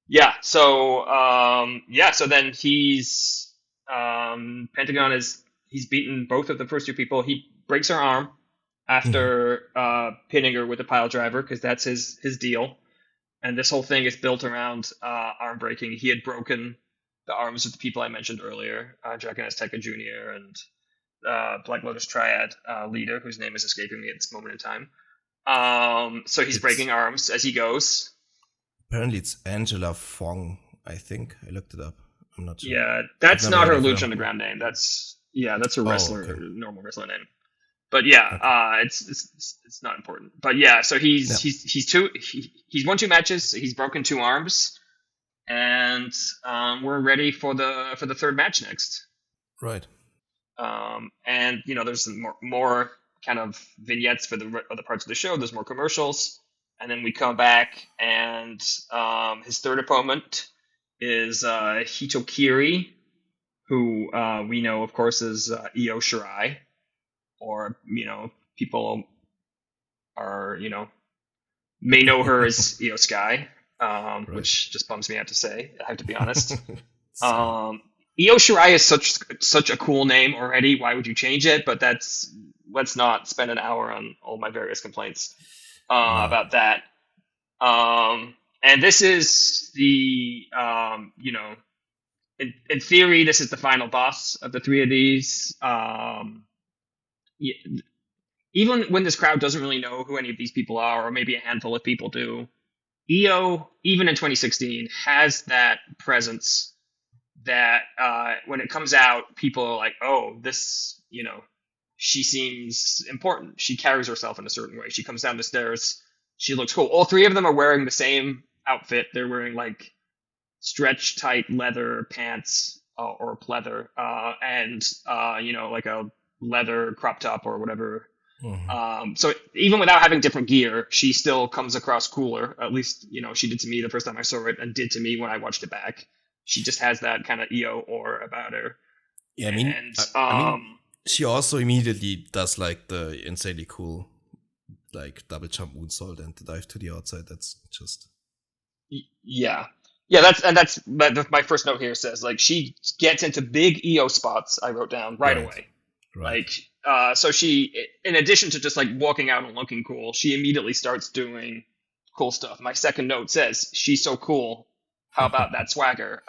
Yeah. So then Pentagon he's beaten both of the first two people. He breaks her arm after pinning her with a pile driver because that's his deal. And this whole thing is built around arm breaking. He had broken the arms of the people I mentioned earlier, Dragon Azteca Jr. and Black Lotus Triad leader, whose name is escaping me at this moment in time. So he's breaking arms as he goes. Apparently it's Angela Fong, I think. I looked it up. I'm not sure. Yeah, that's not her Lucha Underground name. That's her wrestler, normal wrestler name. But yeah, it's not important. But yeah, so he's won 2 matches. He's broken 2 arms, and we're ready for the third match next. Right. And there's some more kind of vignettes for the other parts of the show. There's more commercials, and then we come back, and his third opponent is Hitokiri, who we know, of course, is Io Shirai, or people are may know her as Io Sky, right. Which just bums me out to say. I have to be honest. Io Shirai is such a cool name already. Why would you change it? But let's not spend an hour on all my various complaints about that. And this is the in theory, this is the final boss of the 3 of these. Even when this crowd doesn't really know who any of these people are, or maybe a handful of people do, Io, even in 2016, has that presence that when it comes out, people are like, oh, this, she seems important. She carries herself in a certain way. She comes down the stairs. She looks cool. All 3 of them are wearing the same outfit. They're wearing like stretch tight leather pants or pleather and like a leather crop top or whatever. So even without having different gear, she still comes across cooler. At least she did to me the first time I saw it, and did to me when I watched it back. She just has that kind of Io aura about her. Yeah, I mean, she also immediately does like the insanely cool like double jump moonsault and the dive to the outside. That's just that's my first note here says like she gets into big Io spots. I wrote down right away. Right. Like so she, in addition to just like walking out and looking cool, she immediately starts doing cool stuff. My second note says she's so cool. How about that swagger?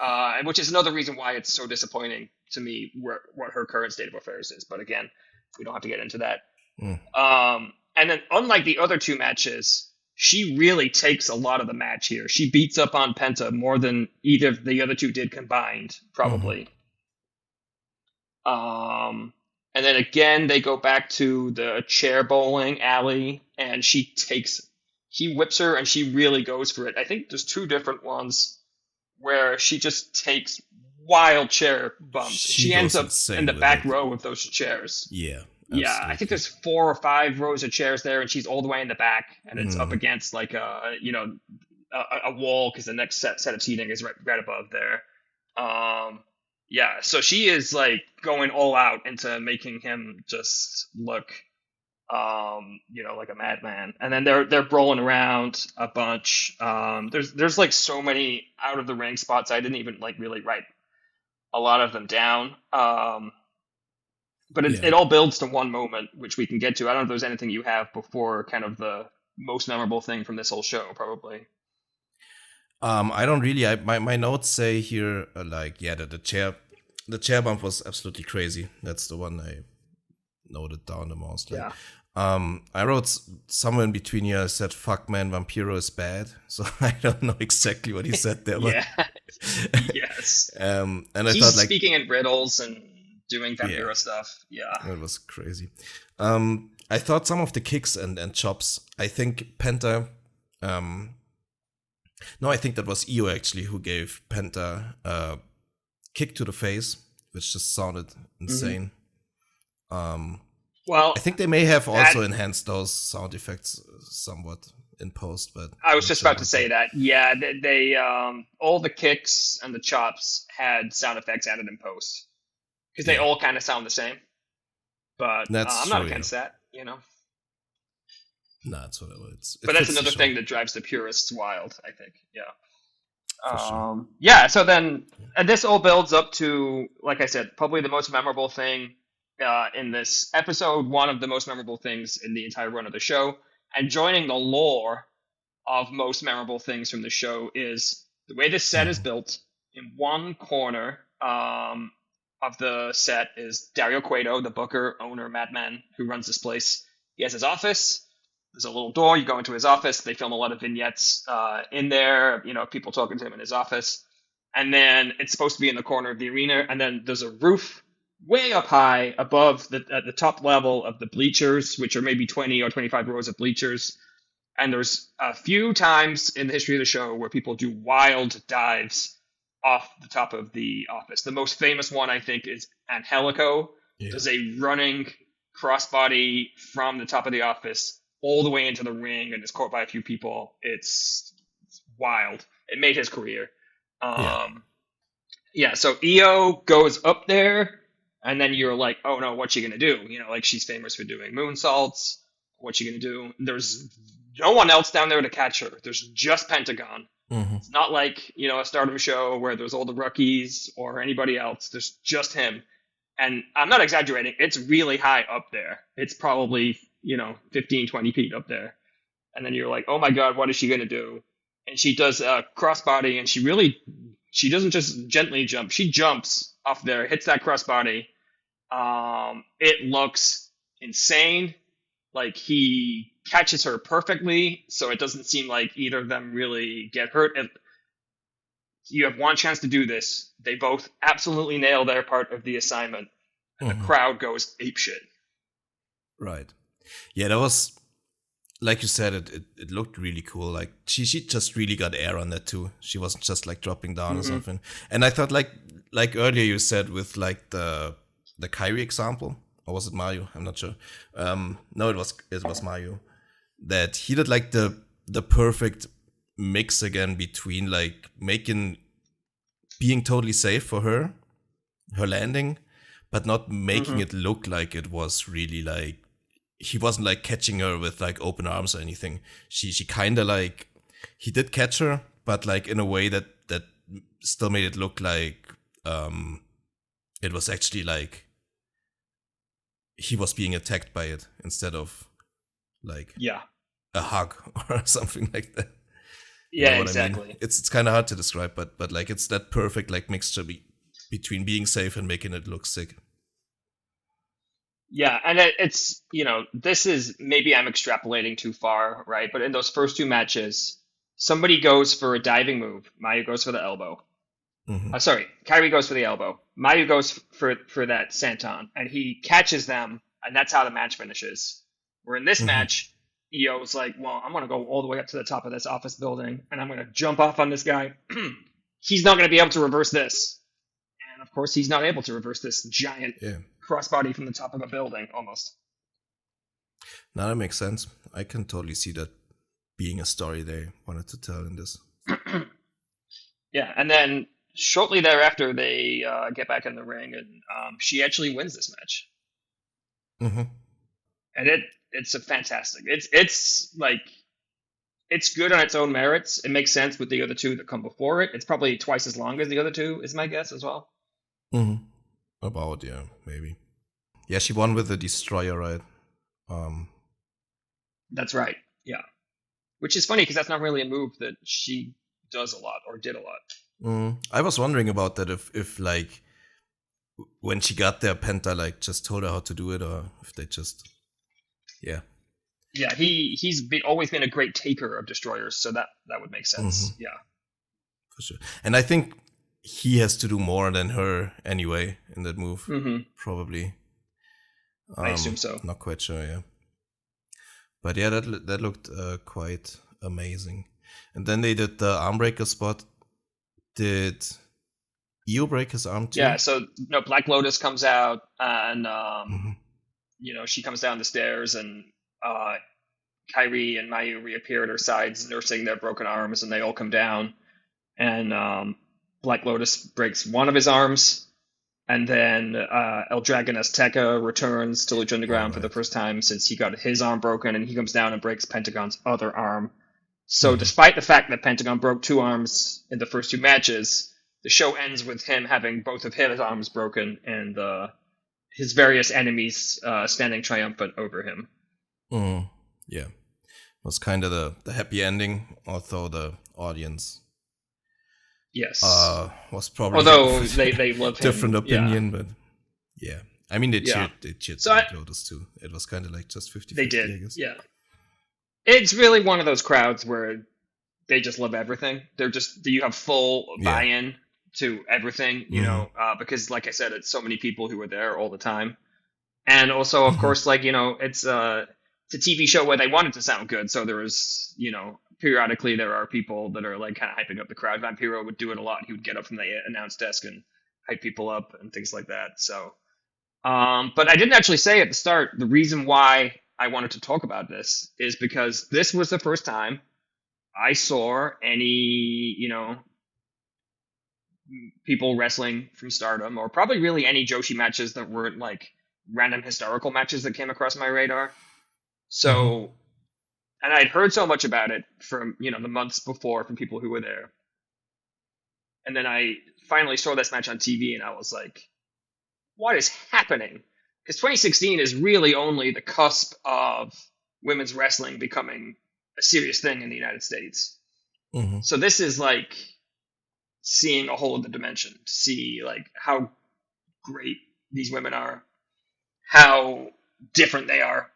Which is another reason why it's so disappointing to me what her current state of affairs is. But again, we don't have to get into that. And then unlike the other 2 matches, she really takes a lot of the match here. She beats up on Penta more than either of the other 2 did combined, probably. And then again, they go back to the chair bowling alley, and he whips her, and she really goes for it. I think there's 2 different ones where she just takes wild chair bumps. She ends up in the back row of those chairs. Yeah. Absolutely. Yeah, I think there's 4 or 5 rows of chairs there, and she's all the way in the back, and it's up against like a wall because the next set of seating is right above there. Yeah, so she is like going all out into making him just look, like a madman. And then they're rolling around a bunch. There's like so many out of the ring spots. I didn't even like really write a lot of them down. But it all builds to one moment, which we can get to. I don't know if there's anything you have before kind of the most memorable thing from this whole show, probably. I don't really. My notes say here the chair bump was absolutely crazy. That's the one I noted down the most. Like, I wrote somewhere in between here. I said, "Fuck man, Vampiro is bad." So I don't know exactly what he said there. But yes. And I He's thought like speaking in riddles and doing Vampiro stuff. Yeah, it was crazy. I thought some of the kicks and chops, I think Penta, no, I think that was Io actually who gave Penta a kick to the face, which just sounded insane. Well, I think they may have also enhanced those sound effects somewhat in post, but I was just about to say that. Yeah, they all the kicks and the chops had sound effects added in post because they all kind of sound the same. But I'm not against that, you know. Nah, it's whatever. But that's another thing that drives the purists wild, I think. Yeah. Sure. Yeah. So then, and this all builds up to, like I said, probably the most memorable thing in this episode. One of the most memorable things in the entire run of the show, and joining the lore of most memorable things from the show is the way this set is built. In one corner of the set is Dario Cueto, the booker, owner, madman who runs this place. He has his office. There's a little door. You go into his office. They film a lot of vignettes in there, you know, people talking to him in his office. And then it's supposed to be in the corner of the arena. And then there's a roof way up high above at the top level of the bleachers, which are maybe 20 or 25 rows of bleachers. And there's a few times in the history of the show where people do wild dives off the top of the office. The most famous one, I think, is Angelico. Does a running crossbody from the top of the office all the way into the ring and is caught by a few people. It's wild. It made his career. So Io goes up there, and then you're like, oh no, what's she gonna do? You know, like she's famous for doing moonsaults. What's she gonna do? There's no one else down there to catch her. There's just Pentagon. It's not like, you know, a Stardom show where there's all the rookies or anybody else. There's just him. And I'm not exaggerating. It's really high up there. It's probably, you know, 15, 20 feet up there. And then you're like, oh my God, what is she going to do? And she does a crossbody, and she doesn't just gently jump. She jumps off there, hits that crossbody. It looks insane. Like he catches her perfectly, so it doesn't seem like either of them really get hurt. And you have one chance to do this. They both absolutely nail their part of the assignment, and the crowd goes apeshit. Right. Yeah, that was, like you said, it looked really cool. Like she just really got air on that too. She wasn't just like dropping down or something. And I thought like earlier you said with like the Kairi example, or was it Mayu? I'm not sure. No, it was Mayu. That he did like the perfect mix again between like being totally safe for her landing, but not making it look like it was really like he wasn't like catching her with like open arms or anything. She kind of like he did catch her, but like in a way that still made it look like it was actually like he was being attacked by it instead of like a hug or something like that. Yeah, exactly. I mean? It's kind of hard to describe, but like it's that perfect like mixture between being safe and making it look sick. Yeah, and it's, you know, this is, maybe I'm extrapolating too far, right? But in those first two matches, somebody goes for a diving move. Mayu goes for the elbow. Kairi goes for the elbow. Mayu goes for that senton, and he catches them, and that's how the match finishes. Where in this match, Io's like, well, I'm going to go all the way up to the top of this office building, and I'm going to jump off on this guy. He's not going to be able to reverse this. And of course, he's not able to reverse this giant crossbody from the top of a building, almost. Now that makes sense. I can totally see that being a story they wanted to tell in this. Yeah, and then shortly thereafter, they get back in the ring, and she actually wins this match. And it's a fantastic. It's like, it's good on its own merits. It makes sense with the other two that come before it. It's probably twice as long as the other two, is my guess as well. About, yeah, maybe. Yeah, she won with the Destroyer, right? That's right, yeah. Which is funny, because that's not really a move that she does a lot, or did a lot. I was wondering about that, if like, when she got there, Penta, like, just told her how to do it, or if they just... Yeah. Yeah, he's always been a great taker of Destroyers, so that would make sense, yeah. For sure. And I think he has to do more than her anyway in that move, probably. I assume so. Not quite sure, yeah. But yeah, that looked quite amazing. And then they did the arm breaker spot. Did Io break his arm too? Yeah, so no, Black Lotus comes out and Mm-hmm. she comes down the stairs and uh, Kairi and Mayu reappear at her sides, nursing their broken arms, and they all come down. And Black Lotus breaks one of his arms, and then El Dragon Azteca returns to Lucha All Underground for the right. first time since he got his arm broken, and he comes down and breaks Pentagon's other arm. So, Mm-hmm. despite the fact that Pentagon broke two arms in the first two matches, the show ends with him having both of his arms broken and his various enemies standing triumphant over him. Mm-hmm. Yeah. It was kind of the happy ending, although the audience Yes. was probably Although they love him. different opinion, but yeah. I mean, they Yeah. cheered So Black Lotus too. It was kind of like just 50-50, they did. I guess. Yeah. It's really one of those crowds where they just love everything. They're just, you have full Yeah. buy-in to everything, you Mhm. know, because like I said, it's so many people who are there all the time. And also, of Mhm. course, like, you know, it's a TV show where they want it to sound good. So there is, you know, periodically there are people that are like kind of hyping up the crowd. Vampiro would do it a lot. He would get up from the announce desk and hype people up and things like that. So, but I didn't actually say at the start, the reason why I wanted to talk about this is because this was the first time I saw any, you know, people wrestling from Stardom, or probably really any Joshi matches that weren't like random historical matches that came across my radar. So, and I'd heard so much about it from, you know, the months before from people who were there. And then I finally saw this match on TV and I was like, what is happening? Because 2016 is really only the cusp of women's wrestling becoming a serious thing in the United States. Mhm. So this is like seeing a whole other dimension, to see like how great these women are, how different they are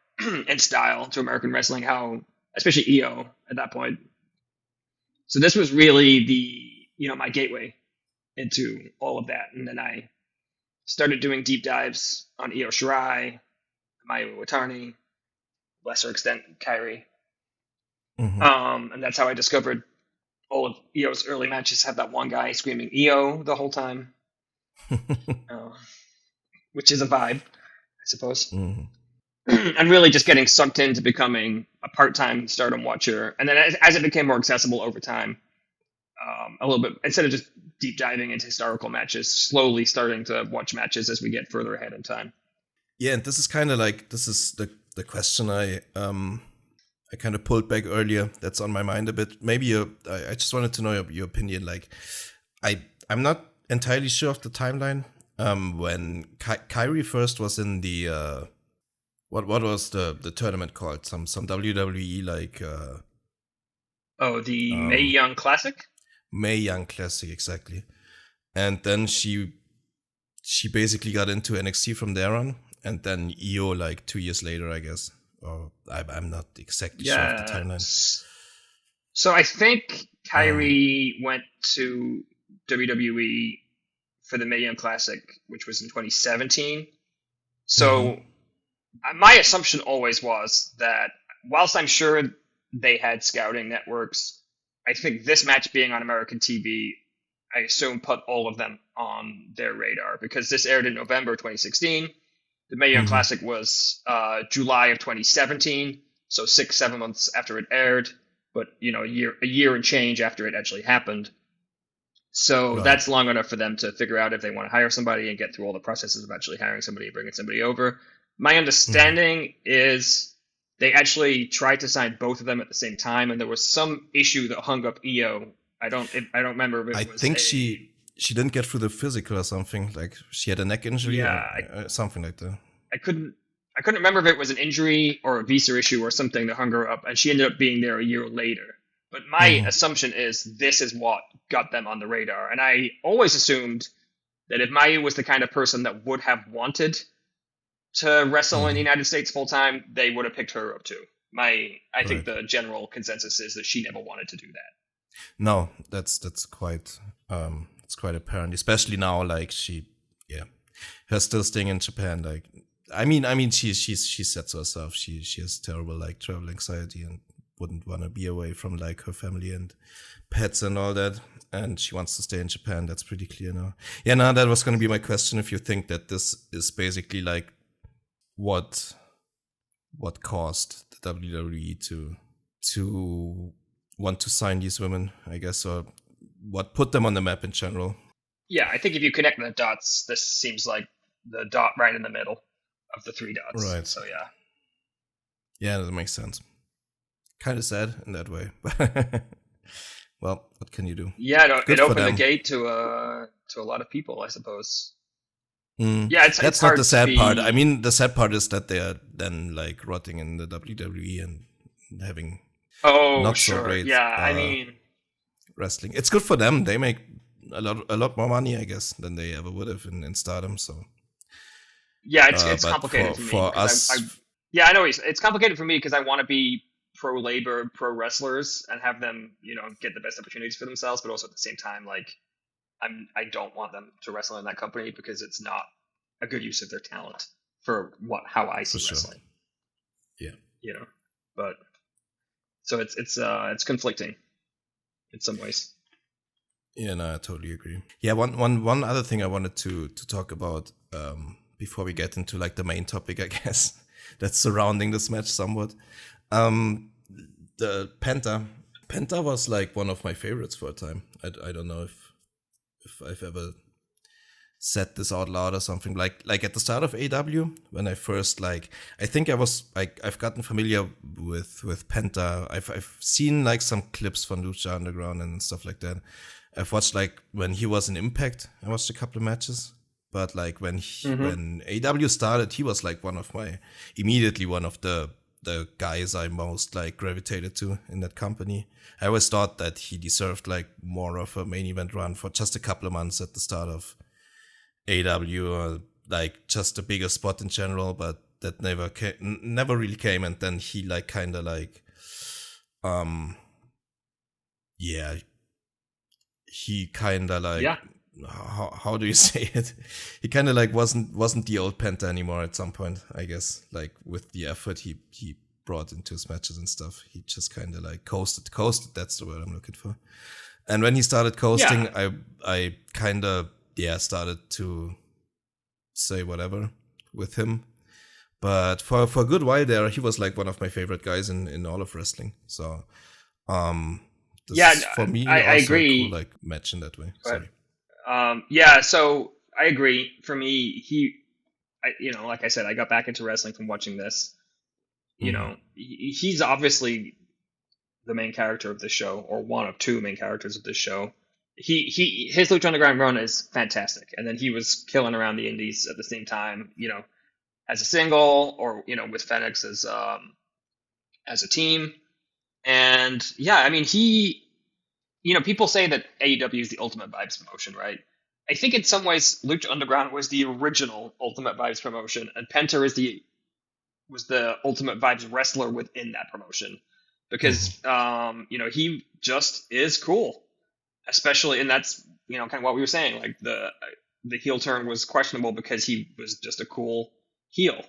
in style to American wrestling, how especially EO at that point. So this was really the, you know, my gateway into all of that. And then I started doing deep dives on Io Shirai, Mayu Iwatani, lesser extent Kairi. Mhm. And that's how I discovered all of Io's early matches have that one guy screaming Io the whole time, uh, which is a vibe, I suppose. Mhm. And really just getting sucked into becoming a part-time Stardom watcher. And then as it became more accessible over time, a little bit, instead of just deep diving into historical matches, slowly starting to watch matches as we get further ahead in time. Yeah, and this is kind of like the question I kind of pulled back earlier. That's on my mind a bit. Maybe I just wanted to know your opinion. Like, I'm not entirely sure of the timeline. When Kairi first was in the what was the tournament called? Some WWE like The Mae um, Young Classic? Mae Young Classic, exactly. And then she basically got into NXT from there on, and then EO like 2 years later, I guess. Or I'm not exactly sure of the Yeah. timeline. So I think Um, Kyrie went to WWE for the Mae Young Classic, which was in 2017. mhm. So my assumption always was that whilst I'm sure they had scouting networks, I think this match being on American TV, I assume put all of them on their radar because this aired in November 2016. The Mae Young Mhm. Classic was July of 2017, so 6-7 months after it aired, but you know a year and change after it actually happened. So Right. that's long enough for them to figure out if they want to hire somebody and get through all the processes of actually hiring somebody and bringing somebody over. My Mhm. understanding is they actually tried to sign both of them at the same time, and there was some issue that hung up EO. I don't remember if I it was think she didn't get through the physical or something. Like she had a neck injury yeah, or something like that. I couldn't remember if it was an injury or a visa issue or something that hung her up, and she ended up being there a year later. But my Mhm. assumption is this is what got them on the radar, and I always assumed that if Mayu was the kind of person that would have wanted to wrestle in the Mhm. United States full time, they would have picked her up too. I think Right. the general consensus is that she never wanted to do that. No, that's quite it's quite apparent, especially now. Like she, yeah, her still staying in Japan. Like she said so herself. She has terrible like travel anxiety and wouldn't want to be away from like her family and pets and all that. And she wants to stay in Japan. That's pretty clear now. Yeah, no, that was going to be my question. If you think that this is basically like what caused the WWE to want to sign these women, I guess, or what put them on the map in general. Yeah, I think if you connect the dots, this seems like the dot right in the middle of the three dots. Right. So yeah. Yeah, that makes sense. Kind of sad in that way. Well, what can you do? Yeah, it opened the gate to a lot of people, I suppose. Yeah, that's not the sad part. I mean, the sad part is that they are then like rotting in the WWE and having not so great. Yeah, I mean, wrestling. It's good for them. They make a lot more money, I guess, than they ever would have in Stardom. So yeah, it's complicated for us. I know it's complicated for me because I want to be pro labor, pro wrestlers, and have them, get the best opportunities for themselves. But also at the same time, like I don't want them to wrestle in that company because it's not a good use of their talent for how I see wrestling. Yeah, but so it's conflicting in some ways. Yeah, no, I totally agree. Yeah, one other thing I wanted to talk about before we get into like the main topic, I guess, that's surrounding this match somewhat. The Penta was like one of my favorites for a time. I don't know if I've ever said this out loud or something. Like at the start of AW, when I first I think I was I've gotten familiar with Penta. I've seen like some clips from Lucha Underground and stuff like that. I've watched like when he was in Impact. I watched a couple of matches, but like when AW started, he was like immediately one of the guys I most like gravitated to in that company. I always thought that he deserved like more of a main event run for just a couple of months at the start of AW, or like just a bigger spot in general, but that never really came. And then he like kind of like, he kind of like, how do you say it? He kind of like wasn't the old Penta anymore at some point, I guess. Like with the effort he brought into his matches and stuff, he just kind of like coasted. That's the word I'm looking for. And when he started coasting, I kind of started to say whatever with him. But for a good while there, he was like one of my favorite guys in all of wrestling. So for me, I agree. A cool, like match in that way. Sorry. So I agree. For me, like I said, I got back into wrestling from watching this. He's obviously the main character of the show, or one of two main characters of this show. His Lucha Underground run is fantastic, and then he was killing around the indies at the same time, as a single, or with Phoenix as a team. And yeah, I mean, people say that AEW is the Ultimate Vibes promotion, right? I think in some ways Lucha Underground was the original Ultimate Vibes promotion, and Penta was the Ultimate Vibes wrestler within that promotion, because he just is cool, especially, and that's kind of what we were saying, like the heel turn was questionable because he was just a cool heel,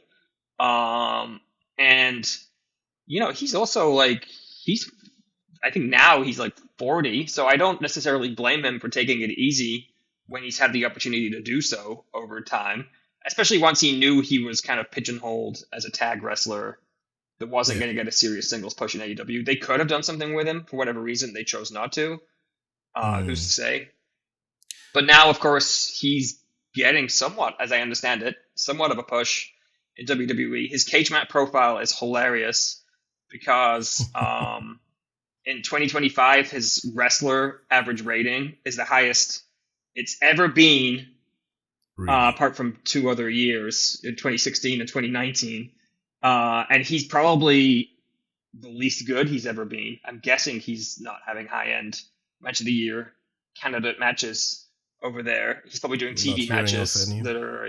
and he's also like I think now he's like 40, so I don't necessarily blame him for taking it easy when he's had the opportunity to do so over time, especially once he knew he was kind of pigeonholed as a tag wrestler that wasn't going to get a serious singles push in AEW. They could have done something with him. For whatever reason, they chose not to. Who's to say? But now, of course, he's getting somewhat, as I understand it, somewhat of a push in WWE. His cage match profile is hilarious because in 2025, his wrestler average rating is the highest it's ever been, apart from 2 other years, in 2016 and 2019. And he's probably the least good he's ever been. I'm guessing he's not having high-end match of the year candidate matches over there. He's probably doing TV matches that are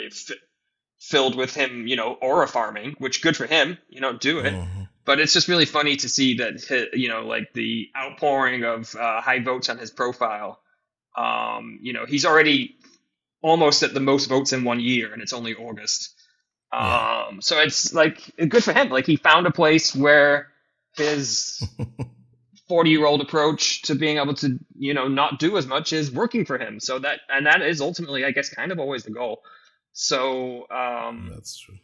filled with him, aura farming, which good for him, do it. Mm-hmm. But it's just really funny to see that, like the outpouring of high votes on his profile. He's already almost at the most votes in 1 year, and it's only August. Yeah. So it's like good for him. Like he found a place where his 40-year-old approach to being able to, not do as much is working for him. So that is ultimately, I guess, kind of always the goal. So, That's true.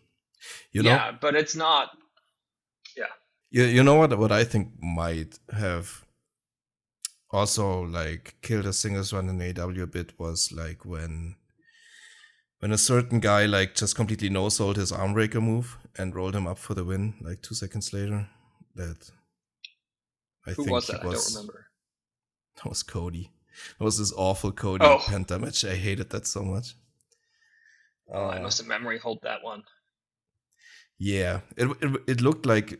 You know, yeah, but it's not, yeah. you know what I think might have also like killed a singles run in AW a bit was like when a certain guy like just completely no-sold his armbreaker move and rolled him up for the win like 2 seconds later. That I Who think was that? I don't remember. that was Cody. That was this awful Cody Oh, Penta match. I hated that so much. I must have memory hold that one. Yeah, it looked like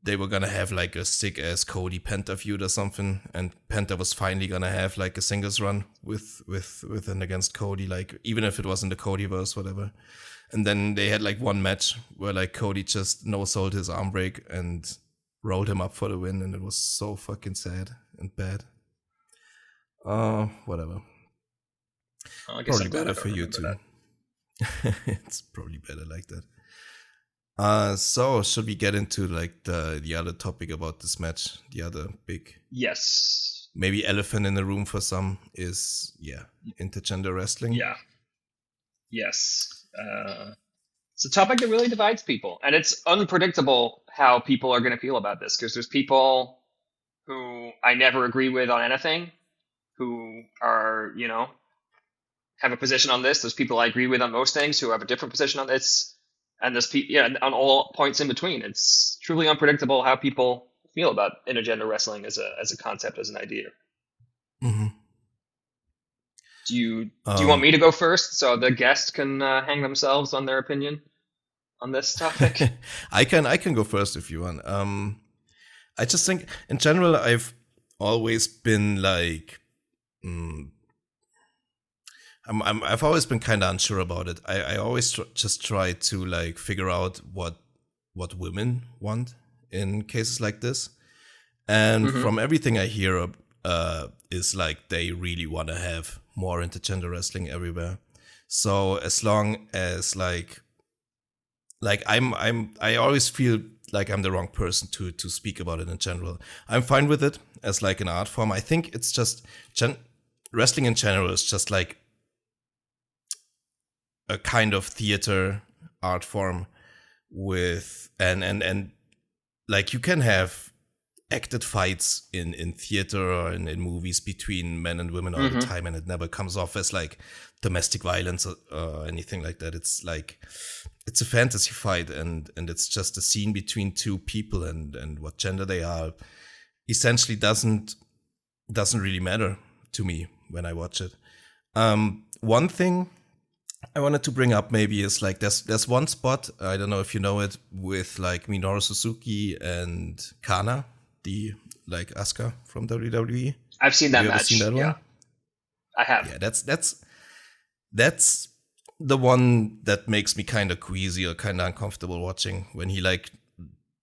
they were gonna have like a sick ass Cody Penta feud or something, and Penta was finally gonna have like a singles run with and against Cody, like even if it wasn't the Codyverse, whatever. And then they had like one match where like Cody just no sold his arm break and rolled him up for the win, and it was so fucking sad and bad. Whatever. I guess Probably I'm glad I better don't for you remember too. It's probably better like that. So should we get into like the other topic about this match? The other big, Yes. maybe elephant in the room for some is intergender wrestling. Yeah. Yes. It's a topic that really divides people, and it's unpredictable how people are going to feel about this because there's people who I never agree with on anything, who are, have a position on this. There's people I agree with on most things who have a different position on this, and there's people, on all points in between. It's truly unpredictable how people feel about intergender wrestling as a concept, as an idea. Mm-hmm. Do you want me to go first so the guest can hang themselves on their opinion on this topic? I can go first if you want. I just think in general I've always been like, I've always been kind of unsure about it. I always just try to like figure out what women want in cases like this, and Mm-hmm. from everything I hear, is like they really want to have more intergender wrestling everywhere. So as long as like I always feel like I'm the wrong person to speak about it in general. I'm fine with it as like an art form. I think it's just wrestling in general is just like a kind of theater art form with and like you can have acted fights in theater or in movies between men and women all the Mm-hmm. time, and it never comes off as like domestic violence or anything like that. It's like it's a fantasy fight, and it's just a scene between two people, and what gender they are essentially doesn't really matter to me when I watch it. One thing I wanted to bring up maybe is like there's one spot, I don't know if you know it, with like Minoru Suzuki and Kana, the like Asuka from WWE. I've seen Have that you ever match. seen that Yeah, one? I have. Yeah, that's the one that makes me kind of queasy or kind of uncomfortable watching, when he like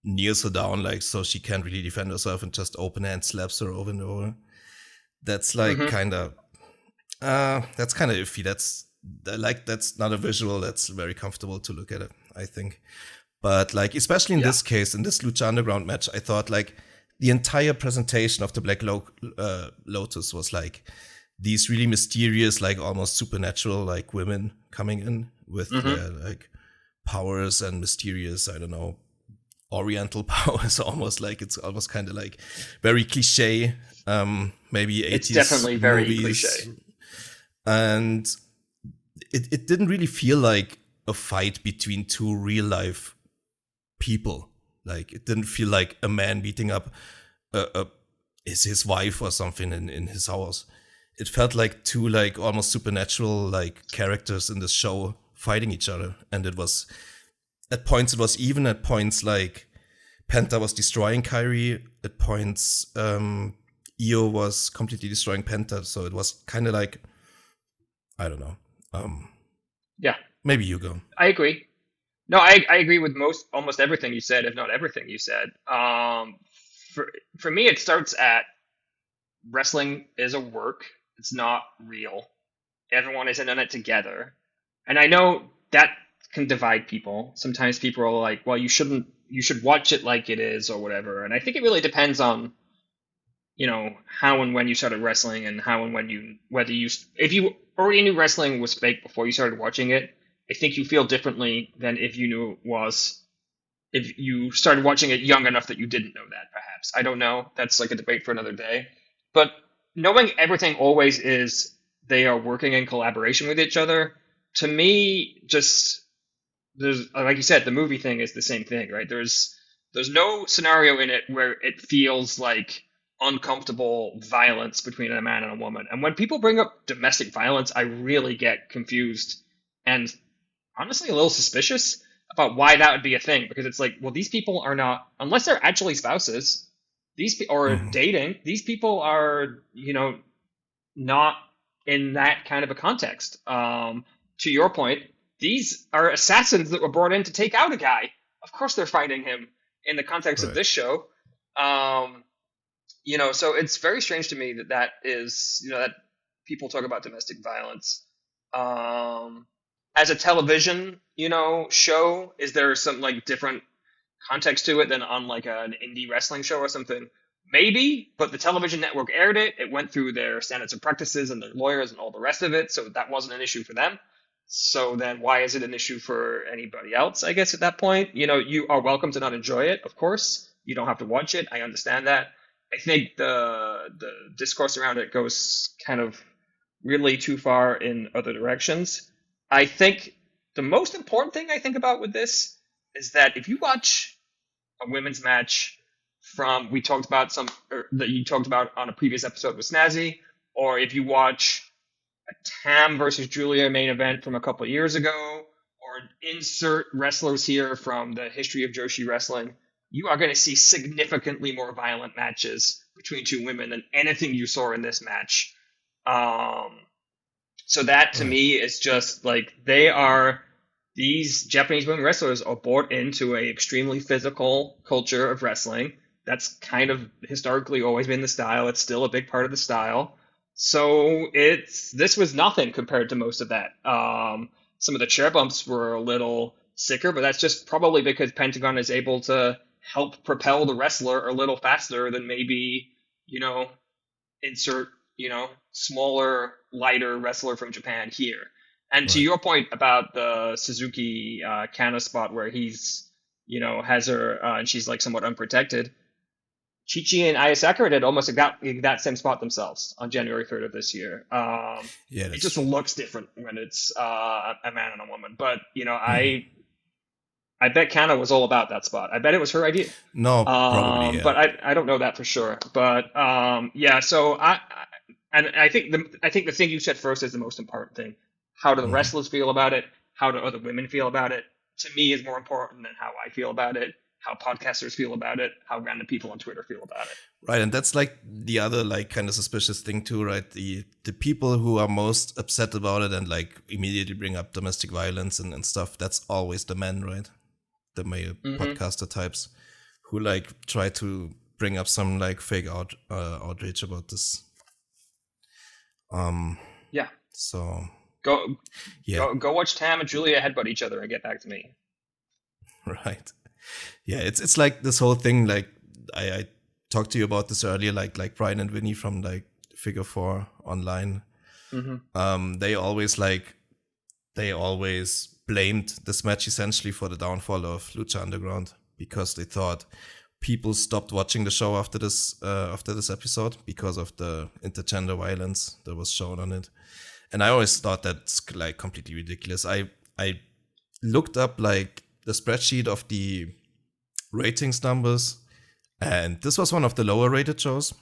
kneels her down like so she can't really defend herself and just open hand slaps her over and over. That's like Mm-hmm. kind of that's kind of iffy. That's not a visual that's very comfortable to look at it, I think. But like especially in Yeah. this case, in this Lucha Underground match, I thought like the entire presentation of the Black Lotus was like these really mysterious, like almost supernatural, like women coming in with Mm-hmm. their like powers and mysterious, I don't know, oriental powers, almost like it's almost kind of like very cliche, maybe 80s It's definitely very movies. cliche. And it didn't really feel like a fight between two real life people. Like it didn't feel like a man beating up his wife or something in his house. It felt like two like almost supernatural like characters in this show fighting each other, and it was at points at points like Penta was destroying Kairi, at points Io was completely destroying Penta, so it was kind of like, I don't know. Yeah, Maybe you go. I agree. No, I agree with almost everything you said, if not everything you said. For me, it starts at wrestling is a work. It's not real. Everyone isn't in it together, and I know that can divide people. Sometimes people are like, well, you should watch it like it is or whatever. And I think it really depends on, how and when you started wrestling and how and when if you already knew wrestling was fake before you started watching it, I think you feel differently than if you knew it was, if you started watching it young enough that you didn't know that, perhaps. I don't know. That's like a debate for another day. But knowing everything always is they are working in collaboration with each other, to me, there's, like you said, the movie thing is the same thing, right? There's no scenario in it where it feels like uncomfortable violence between a man and a woman. And when people bring up domestic violence, I really get confused and honestly a little suspicious about why that would be a thing, because it's like, well, these people are not, unless they're actually spouses, or dating, these people are, not in that kind of a context. To your point, these are assassins that were brought in to take out a guy. Of course they're fighting him in the context of this show. So it's very strange to me that is, that people talk about domestic violence. As a television, show, is there some like different context to it than on like an indie wrestling show or something? Maybe, but the television network aired it. It went through their standards and practices and their lawyers and all the rest of it, so that wasn't an issue for them. So then why is it an issue for anybody else, I guess, at that point? You are welcome to not enjoy it, of course. You don't have to watch it. I understand that. I think the discourse around it goes kind of really too far in other directions. I think the most important thing I think about with this is that if you watch a women's match that you talked about on a previous episode with Snazzy, or if you watch a Tam versus Julia main event from a couple of years ago, or insert wrestlers here from the history of Joshi wrestling, you are going to see significantly more violent matches between two women than anything you saw in this match. So that to me is just like, these Japanese women wrestlers are brought into a extremely physical culture of wrestling. That's kind of historically always been the style. It's still a big part of the style. So this was nothing compared to most of that. Some of the chair bumps were a little sicker, but that's just probably because Pentagon is able to help propel the wrestler a little faster than maybe, insert, smaller, lighter wrestler from Japan here. And to your point about the Suzuki Kana spot where he's, has her and she's like somewhat unprotected, Chi-Chi and Aya Sakura did almost that same spot themselves on January 3rd of this year. It just looks different when it's a man and a woman. But, I bet Kana was all about that spot. I bet it was her idea. No, probably, yeah. But I don't know that for sure. But so I think the thing you said first is the most important thing. How do the wrestlers feel about it? How do other women feel about it? To me, is more important than how I feel about it, how podcasters feel about it, how random people on Twitter feel about it. Right, and that's like the other like kind of suspicious thing too, right? The people who are most upset about it and like immediately bring up domestic violence and stuff, that's always the men, right? The male podcaster types who like try to bring up some like fake outrage about this. So go watch Tam and Julia headbutt each other and get back to me. Right. Yeah, it's like this whole thing, like I talked to you about this earlier, like Brian and Vinny from like Figure 4 online. They always blamed this match essentially for the downfall of Lucha Underground because they thought people stopped watching the show after this episode because of the intergender violence that was shown on it. And I always thought that's like completely ridiculous. I looked up like the spreadsheet of the ratings numbers, and this was one of the lower rated shows,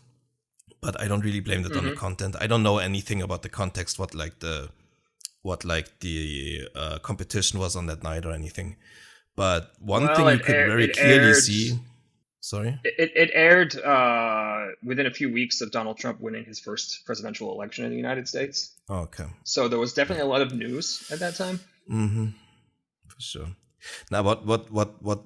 but I don't really blame that on the content. I don't know anything about the context, what the competition was on that night or anything. But one thing you could very clearly see. Sorry? It aired within a few weeks of Donald Trump winning his first presidential election in the United States. Okay. So there was definitely a lot of news at that time. For sure. Now, what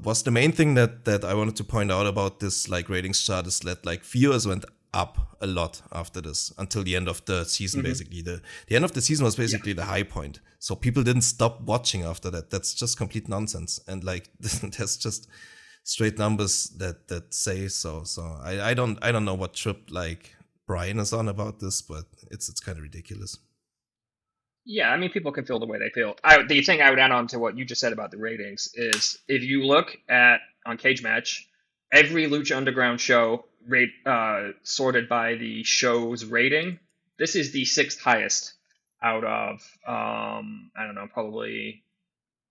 was the main thing that I wanted to point out about this like ratings chart is that like viewers went up a lot after this until the end of the season. Mhm. Basically, the end of the season was basically the high point. So people didn't stop watching after that. That's just complete nonsense. And like there's just straight numbers that say so. So I don't know what trip like Brian is on about this, but it's kind of ridiculous. Yeah, I mean, people can feel the way they feel. The thing I would add on to what you just said about the ratings is if you look at on Cage Match, every Lucha Underground show sorted by the show's rating. This is the sixth highest out of I don't know, probably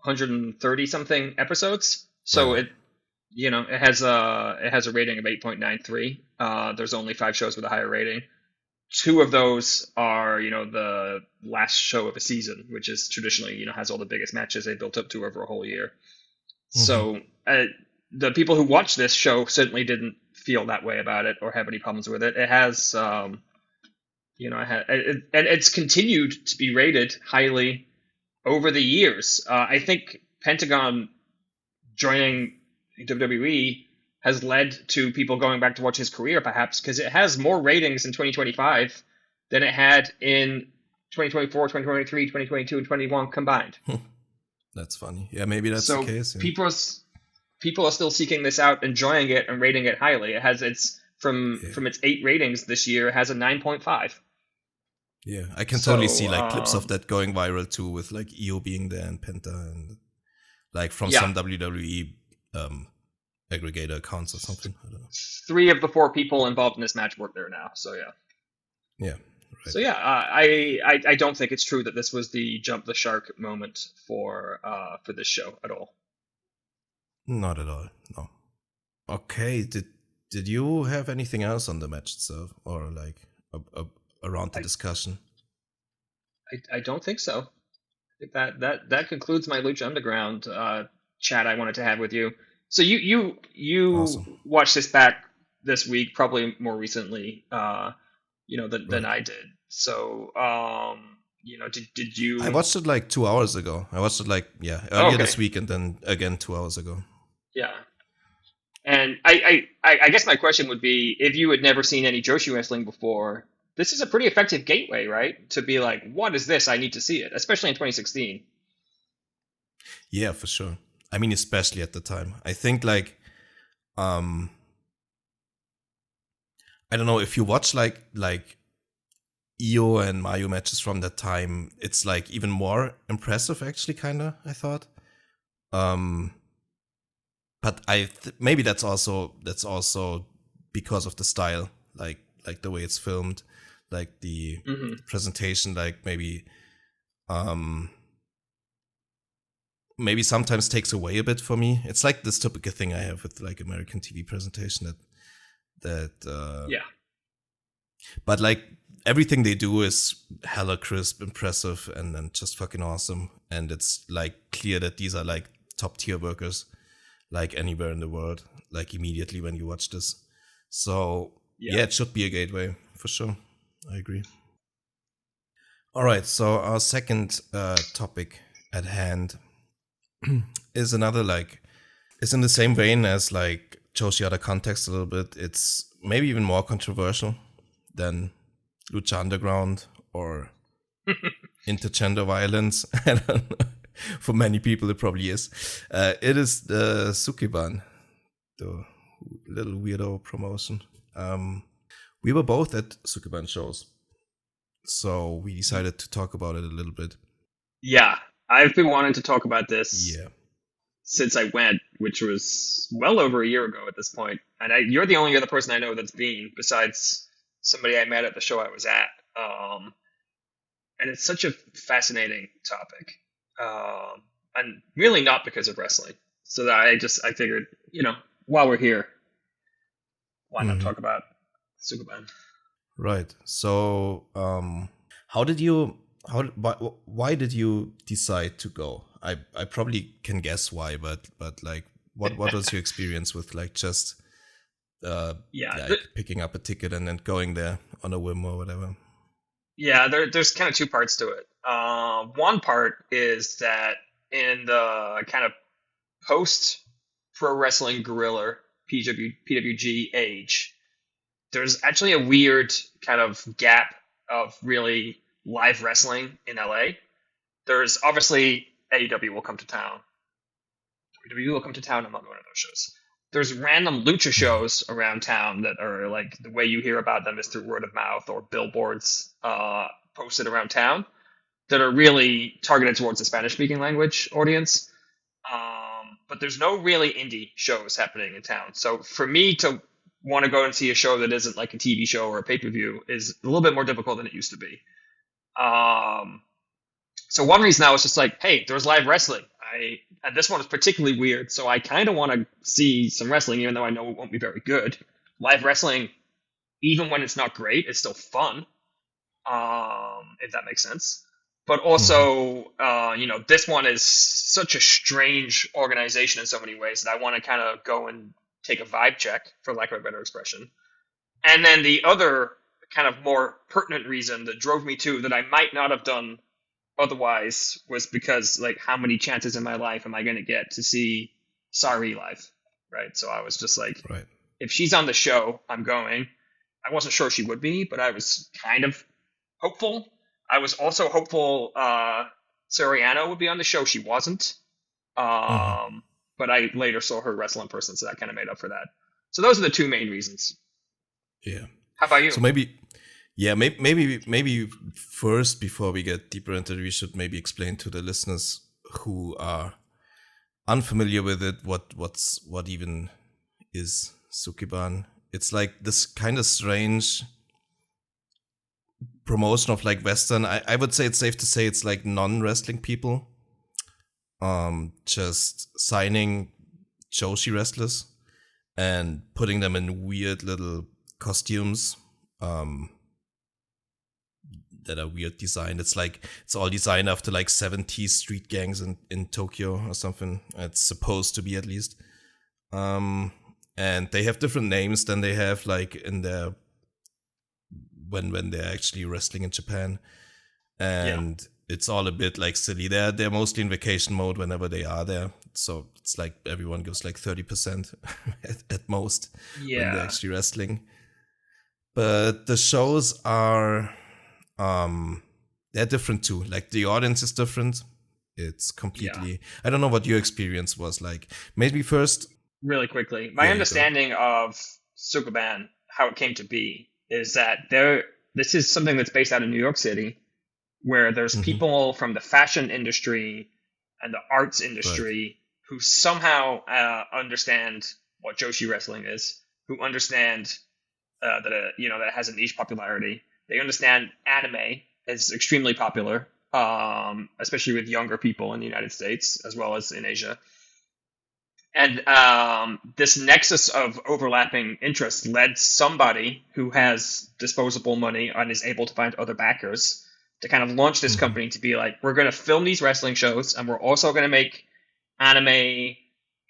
130 something episodes. So Right. it has a rating of 8.93. There's only 5 shows with a higher rating. 2 of those are, the last show of a season, which is traditionally, has all the biggest matches they built up to over a whole year. Mm-hmm. So the people who watch this show certainly didn't feel that way about it or have any problems with it. It has, and it's continued to be rated highly over the years. I think Pentagon joining WWE has led to people going back to watch his career, perhaps, because it has more ratings in 2025 than it had in 2024, 2023, 2022, and 21 combined. That's funny. Yeah, maybe that's the So case. Yeah. people are still seeking this out, enjoying it, and rating it highly. It has from its 8 ratings this year, it has a 9.5. Yeah, I can So totally see like clips of that going viral too, with like Io being there and Penta, and like from yeah, some WWE aggregator accounts or something. I don't know. 3 of the 4 people involved in this match work there now. So yeah. Yeah, right. So yeah, I don't think it's true that this was the jump the shark moment for this show at all. Not at all. No. Okay. Did you have anything else on the match itself, or like around the discussion? I don't think so. I think that concludes my Lucha Underground chat I wanted to have with you. So you Awesome. watched this back this week, probably more recently, than Right. I did. So did you? I watched it like 2 hours ago. I watched it like earlier Okay, this week, and then again 2 hours ago. yeah. And I guess my question would be, if you had never seen any Joshi wrestling before, this is a pretty effective gateway, right? To be like, what is this? I need to see it, especially in 2016. Yeah, for sure. I mean, especially at the time. I think like I don't know if you watch like Io and Mayu matches from that time, it's like even more impressive actually, kinda, I thought. But maybe that's also because of the style, like the way it's filmed, like the Hmm. presentation, like maybe sometimes takes away a bit for me. It's like this typical thing I have with like American TV presentation that Yeah. but like everything they do is hella crisp, impressive, and just fucking awesome. And it's like clear that these are like top tier workers, like anywhere in the world, like immediately when you watch this. So Yeah. yeah, it should be a gateway for sure. I agree. All right, so our second topic at hand is another like it's in the same vein as like Joshi Other Context a little bit. It's maybe even more controversial than Lucha Underground or intergender violence. I don't know. For many people, it probably is. It is the Sukeban, the little weirdo promotion. We were both at Sukeban shows, so we decided to talk about it a little bit. Yeah. I've been wanting to talk about this Yeah. since I went, which was well over a year ago at this point. And you're the only other person I know that's been, besides somebody I met at the show I was at. And it's such a fascinating topic, and really not because of wrestling. So that I figured, while we're here, why not Mhm. talk about Sukeban? Right. So, how did you? Why did you decide to go? I probably can guess why, but like, what was your experience with like just Yeah, like picking up a ticket and then going there on a whim or whatever? yeah. There's kind of 2 parts to it. One part is that in the kind of post pro wrestling guerrilla PWG age, there's actually a weird kind of gap of really live wrestling in LA. There's obviously AEW will come to town. WWE will come to town among one of those shows. There's random lucha Mhm. shows around town that are like the way you hear about them is through word of mouth or billboards posted around town that are really targeted towards the Spanish speaking language audience. But there's no really indie shows happening in town. So for me to want to go and see a show that isn't like a TV show or a pay per view is a little bit more difficult than it used to be. Um, so one reason I was just like, hey, there's live wrestling. And this one is particularly weird, so I kind of want to see some wrestling, even though I know it won't be very good. Live wrestling, even when it's not great, is still fun. If that makes sense. But Mhm. also, this one is such a strange organization in so many ways that I want to kind of go and take a vibe check, for lack of a better expression. And then the other kind of more pertinent reason that drove me to that I might not have done otherwise was because like how many chances in my life am I going to get to see Sareee live, right? So I was just like, Right. if she's on the show, I'm going. I wasn't sure she would be, but I was kind of hopeful. I was also hopeful Soriano would be on the show. She wasn't. Mhm. Um, but I later saw her wrestle in person, so that kind of made up for that. So those are the two main reasons. Yeah. How about you? So maybe, yeah, maybe first before we get deeper into it, we should maybe explain to the listeners who are unfamiliar with it what even is Sukeban. It's like this kind of strange promotion of like Western. I would say it's safe to say it's like non-wrestling people just signing Joshi wrestlers and putting them in weird little costumes um that are weird design. It's like it's all designed after like 70s street gangs in Tokyo or something. It's supposed to be at least. Um and they have different names than they have like in their when they're actually wrestling in Japan. Yeah, And it's all a bit like silly. They're mostly in vacation mode whenever they are there. So it's like everyone goes like 30% at most when they're yeah, actually wrestling. But the shows are they're different too. Like the audience is different. It's yeah. completely I don't know what your experience was like. Maybe first Really quickly, my yeah, you go. understanding of Sukeban, how it came to be, is that there. This is something that's based out of New York City, where there's Mm-hmm. people from the fashion industry and the arts Right. industry who somehow understand what Joshi wrestling is, who understand that it has a niche popularity. They understand anime is extremely popular, especially with younger people in the United States as well as in Asia. And this nexus of overlapping interests led somebody who has disposable money and is able to find other backers to kind of launch this Mm-hmm. company to be like, we're going to film these wrestling shows and we're also going to make anime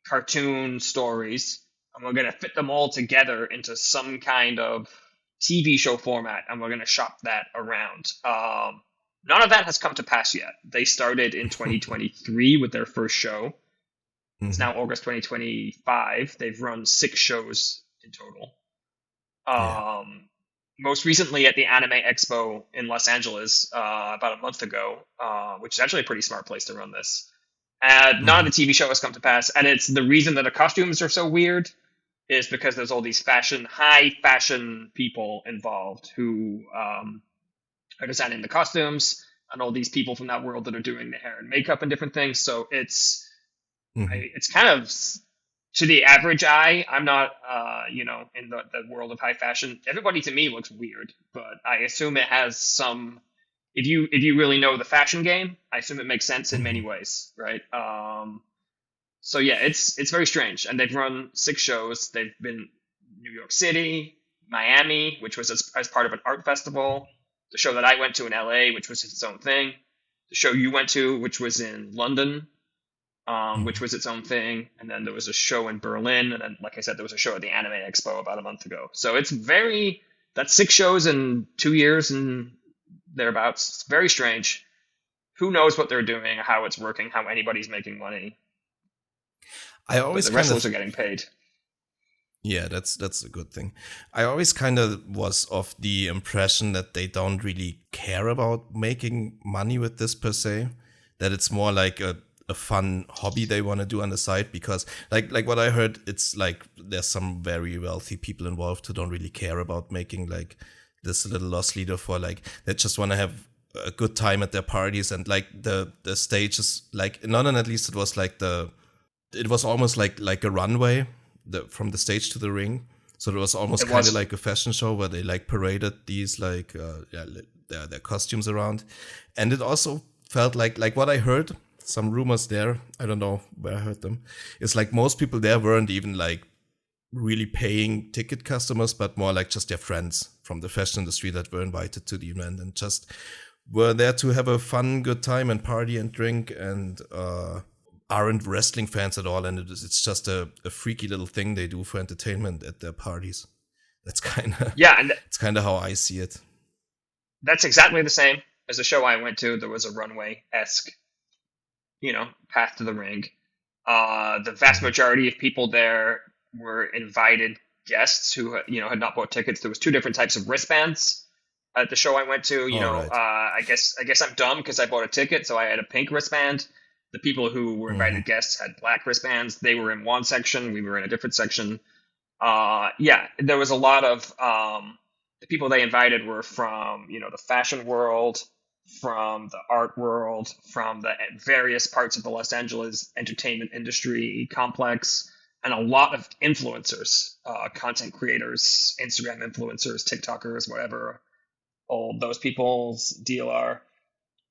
cartoon stories and we're going to fit them all together into some kind of TV show format and we're going to shop that around. None of that has come to pass yet. They started in 2023 with their first show. It's Mm-hmm. now August 2025. They've run 6 shows in total. Yeah. Most recently at the Anime Expo in Los Angeles about a month ago, which is actually a pretty smart place to run this. None of Mm-hmm. the TV show has come to pass, and it's the reason that the costumes are so weird is because there's all these high fashion people involved who are designing the costumes, and all these people from that world that are doing the hair and makeup and different things. So Mm-hmm. it's kind of to the average eye. I'm not, in the world of high fashion. Everybody to me looks weird, but I assume it has some. If you really know the fashion game, I assume it makes sense in Mm-hmm. many ways, right? So yeah, it's very strange, and they've run 6 shows. They've been New York City, Miami, which was as part of an art festival. The show that I went to in LA, which was its own thing. The show you went to, which was in London, which Mm-hmm. was its own thing. And then there was a show in Berlin. And then, like I said, there was a show at the Anime Expo about a month ago. So that's 6 shows in 2 years and thereabouts. It's very strange. Who knows what they're doing, how it's working, how anybody's making money, I but always the kind wrestlers of are getting paid. Yeah, that's a good thing. I always kind of was of the impression that they don't really care about making money with this per se. That it's more like a fun hobby they want to do on the side, because like what I heard, it's like there's some very wealthy people involved who don't really care about making like this little loss leader for, like, they just want to have a good time at their parties. And like the stage is like, in London at least, it was almost like a runway, from the stage to the ring. So it was almost It kind of was. like a fashion show where they like paraded these like their costumes around. And it also felt like what I heard, some rumors there, I don't know where I heard them, is like most people there weren't even like really paying ticket customers, but more like just their friends from the fashion industry that were invited to the event and just were there to have a fun, good time and party and drink, and aren't wrestling fans at all. And it's just a freaky little thing they do for entertainment at their parties. That's kind of Yeah, and it's kind of how I see it. that's exactly the same as the show I went to. There was a runway esque, path to the ring. The vast Hmm. majority of people there were invited guests who had not bought tickets. There was two different types of wristbands at the show I went to. All right. I guess I'm dumb because I bought a ticket, so I had a pink wristband. The people who were Hmm. invited guests had black wristbands. They were in one section. We were in a different section. Yeah, there was a lot of the people they invited were from the fashion world, from the art world, from the various parts of the Los Angeles entertainment industry complex, and a lot of influencers, content creators, Instagram influencers, TikTokers, whatever all those people's deal are.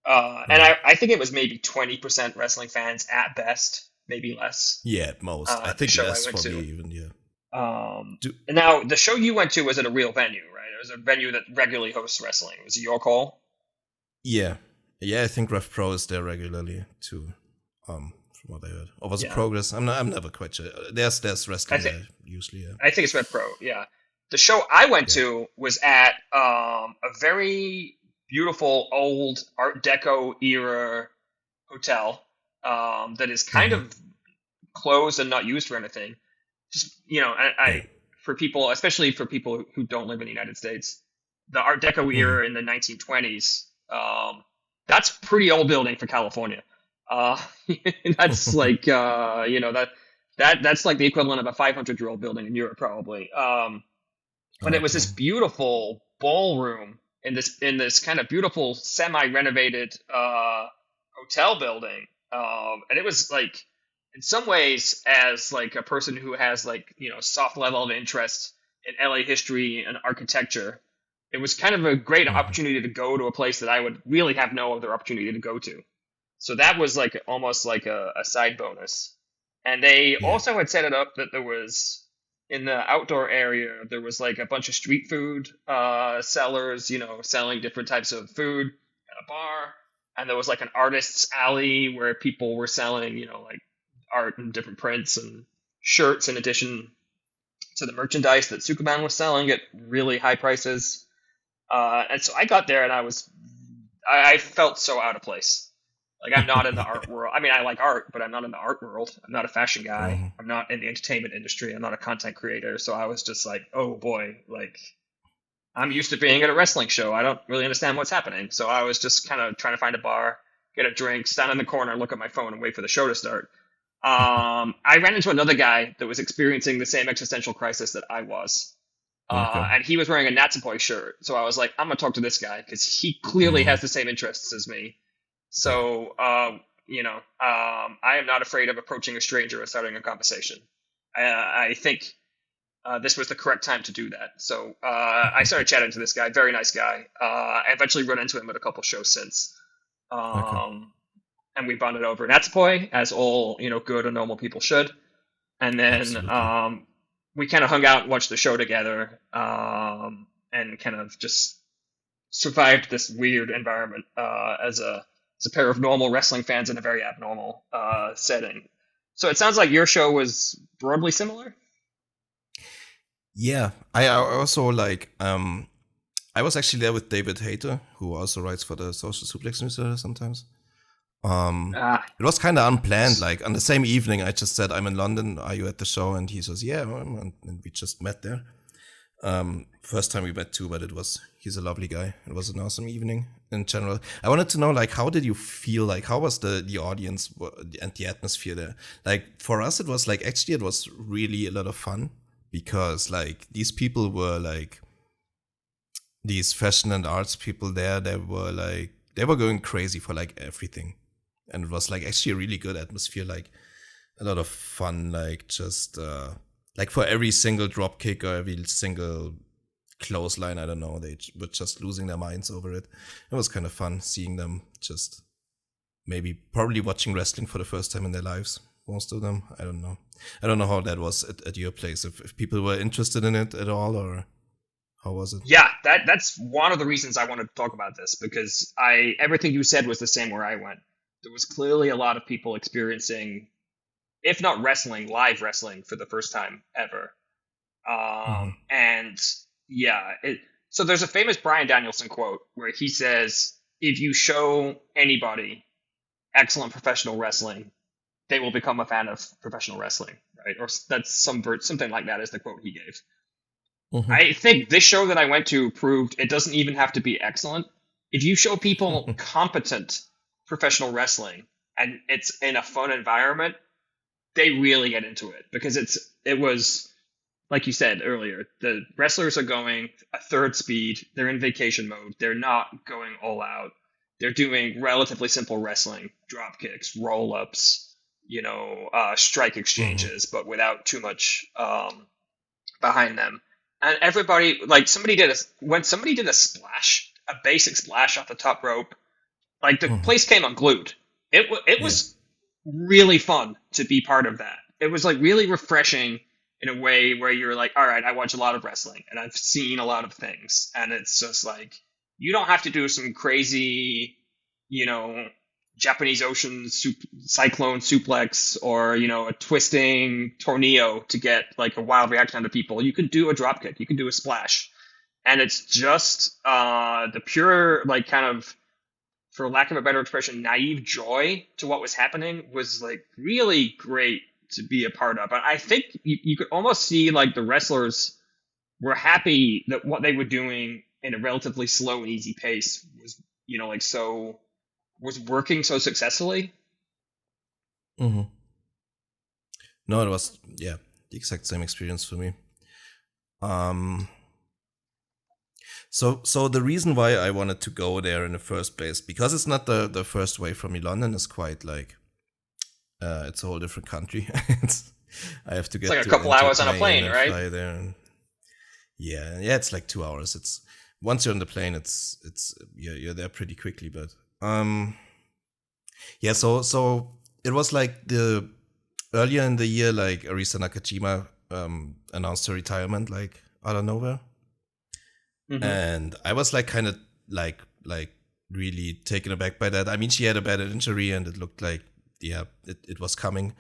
And Hmm. I think it was maybe 20% wrestling fans at best, maybe less, Yeah, at most. I the think show I less went probably to. even. Yeah. Do And now the show you went to was at a real venue, right? It was a venue that regularly hosts wrestling. Was it your call? Yeah, yeah. I think Rev Pro is there regularly too. From what I heard, or was it Yeah, Progress? I'm never quite sure. There's I wrestling think there usually. Yeah. I think it's Red Pro. Yeah, the show I went Yeah. to was at a very beautiful old Art Deco era hotel that is kind Hmm. of closed and not used for anything. Just Yeah. for people, especially for people who don't live in the United States, the Art Deco Hmm. era in the 1920s. That's a pretty old building for California. Uh, that's like that's like the equivalent of a 500-year-old building in Europe, probably. But it was Okay. this beautiful ballroom in this kind of beautiful semi-renovated hotel building, and it was like in some ways, as like a person who has like soft level of interest in LA history and architecture, it was kind of a great Hmm. opportunity to go to a place that I would really have no other opportunity to go to. So that was like almost like a side bonus. And they Yeah. also had set it up that there was in the outdoor area there was like a bunch of street food sellers, selling different types of food at a bar. And there was like an artist's alley where people were selling, like art and different prints and shirts in addition to the merchandise that Sukeban was selling at really high prices. And so I got there and I felt so out of place. Like I'm not in the art world. I mean, I like art, but I'm not in the art world. I'm not a fashion guy. Hmm. I'm not in the entertainment industry. I'm not a content creator. So I was just like, oh boy, like I'm used to being at a wrestling show. I don't really understand what's happening. So I was just kind of trying to find a bar, get a drink, stand in the corner, look at my phone, and wait for the show to start. I ran into another guy that was experiencing the same existential crisis that I was. Okay. And he was wearing a Natsupoi shirt. So I was like, I'm going to talk to this guy because he clearly Hmm. has the same interests as me. Yeah. So, I am not afraid of approaching a stranger and starting a conversation. I think this was the correct time to do that. So I started chatting to this guy, very nice guy. I eventually run into him at a couple shows since. Okay. Um, and we bonded over Natsupoi, as all, good and normal people should. And then Absolutely. we kind of hung out and watched the show together, and kind of just survived this weird environment as a pair of normal wrestling fans in a very abnormal setting. So it sounds like your show was broadly similar. Yeah. I also like I was actually there with David Hayter, who also writes for the Social Suplex newsletter sometimes. It was kind of unplanned. Like on the same evening, I just said, "I'm in London. Are you at the show?" And he says, "Yeah," and we just met there. First time we met too, but he's a lovely guy. It was an awesome evening in general. I wanted to know, like, how did you feel? Like, how was the audience and the atmosphere there? Like, for us, it was like, actually, it was really a lot of fun because, like, these people were like, these fashion and arts people there, they were going crazy for like everything. And it was like actually a really good atmosphere, like a lot of fun, like just, like for every single drop kick or every single clothesline, I don't know, they were just losing their minds over it. It was kind of fun seeing them just probably watching wrestling for the first time in their lives. Most of them, I don't know. I don't know how that was at your place. If people were interested in it at all, or how was it? Yeah, that's one of the reasons I wanted to talk about this, because everything you said was the same where I went. There was clearly a lot of people experiencing, if not wrestling, live wrestling for the first time ever. And yeah, so there's a famous Bryan Danielson quote where he says, if you show anybody excellent professional wrestling, they will become a fan of professional wrestling, right? Or that's something like that is the quote he gave. I think this show that I went to proved it doesn't even have to be excellent. If you show people competent professional wrestling and it's in a fun environment, they really get into it, because it was, like you said earlier, the wrestlers are going a third speed. They're in vacation mode. They're not going all out. They're doing relatively simple wrestling, drop kicks, roll ups, strike exchanges, but without too much behind them. And everybody, like, when somebody did a splash, a basic splash off the top rope, like the place came unglued. It was really fun to be part of that. It was like really refreshing in a way where you're like, all right, I watch a lot of wrestling and I've seen a lot of things, and it's just like, you don't have to do some crazy, Japanese Ocean cyclone suplex or, a twisting tornillo to get like a wild reaction out of people. You can do a drop kick, you can do a splash. And it's just the pure, like, kind of, for lack of a better expression, naive joy to what was happening was like really great to be a part of. And I think you could almost see like the wrestlers were happy that what they were doing in a relatively slow and easy pace was, was working so successfully. No, it was, the exact same experience for me. So the reason why I wanted to go there in the first place, because it's not the first way from me. London is quite like, it's a whole different country. I have to get like a couple hours on a plane, right? Fly there. And yeah, it's like 2 hours. It's once you're on the plane, it's you're there pretty quickly. But so it was like the earlier in the year, like Arisa Nakajima announced her retirement, like out of nowhere. And I was like kind of like really taken aback by that. I mean, she had a bad injury and it looked like, it was coming.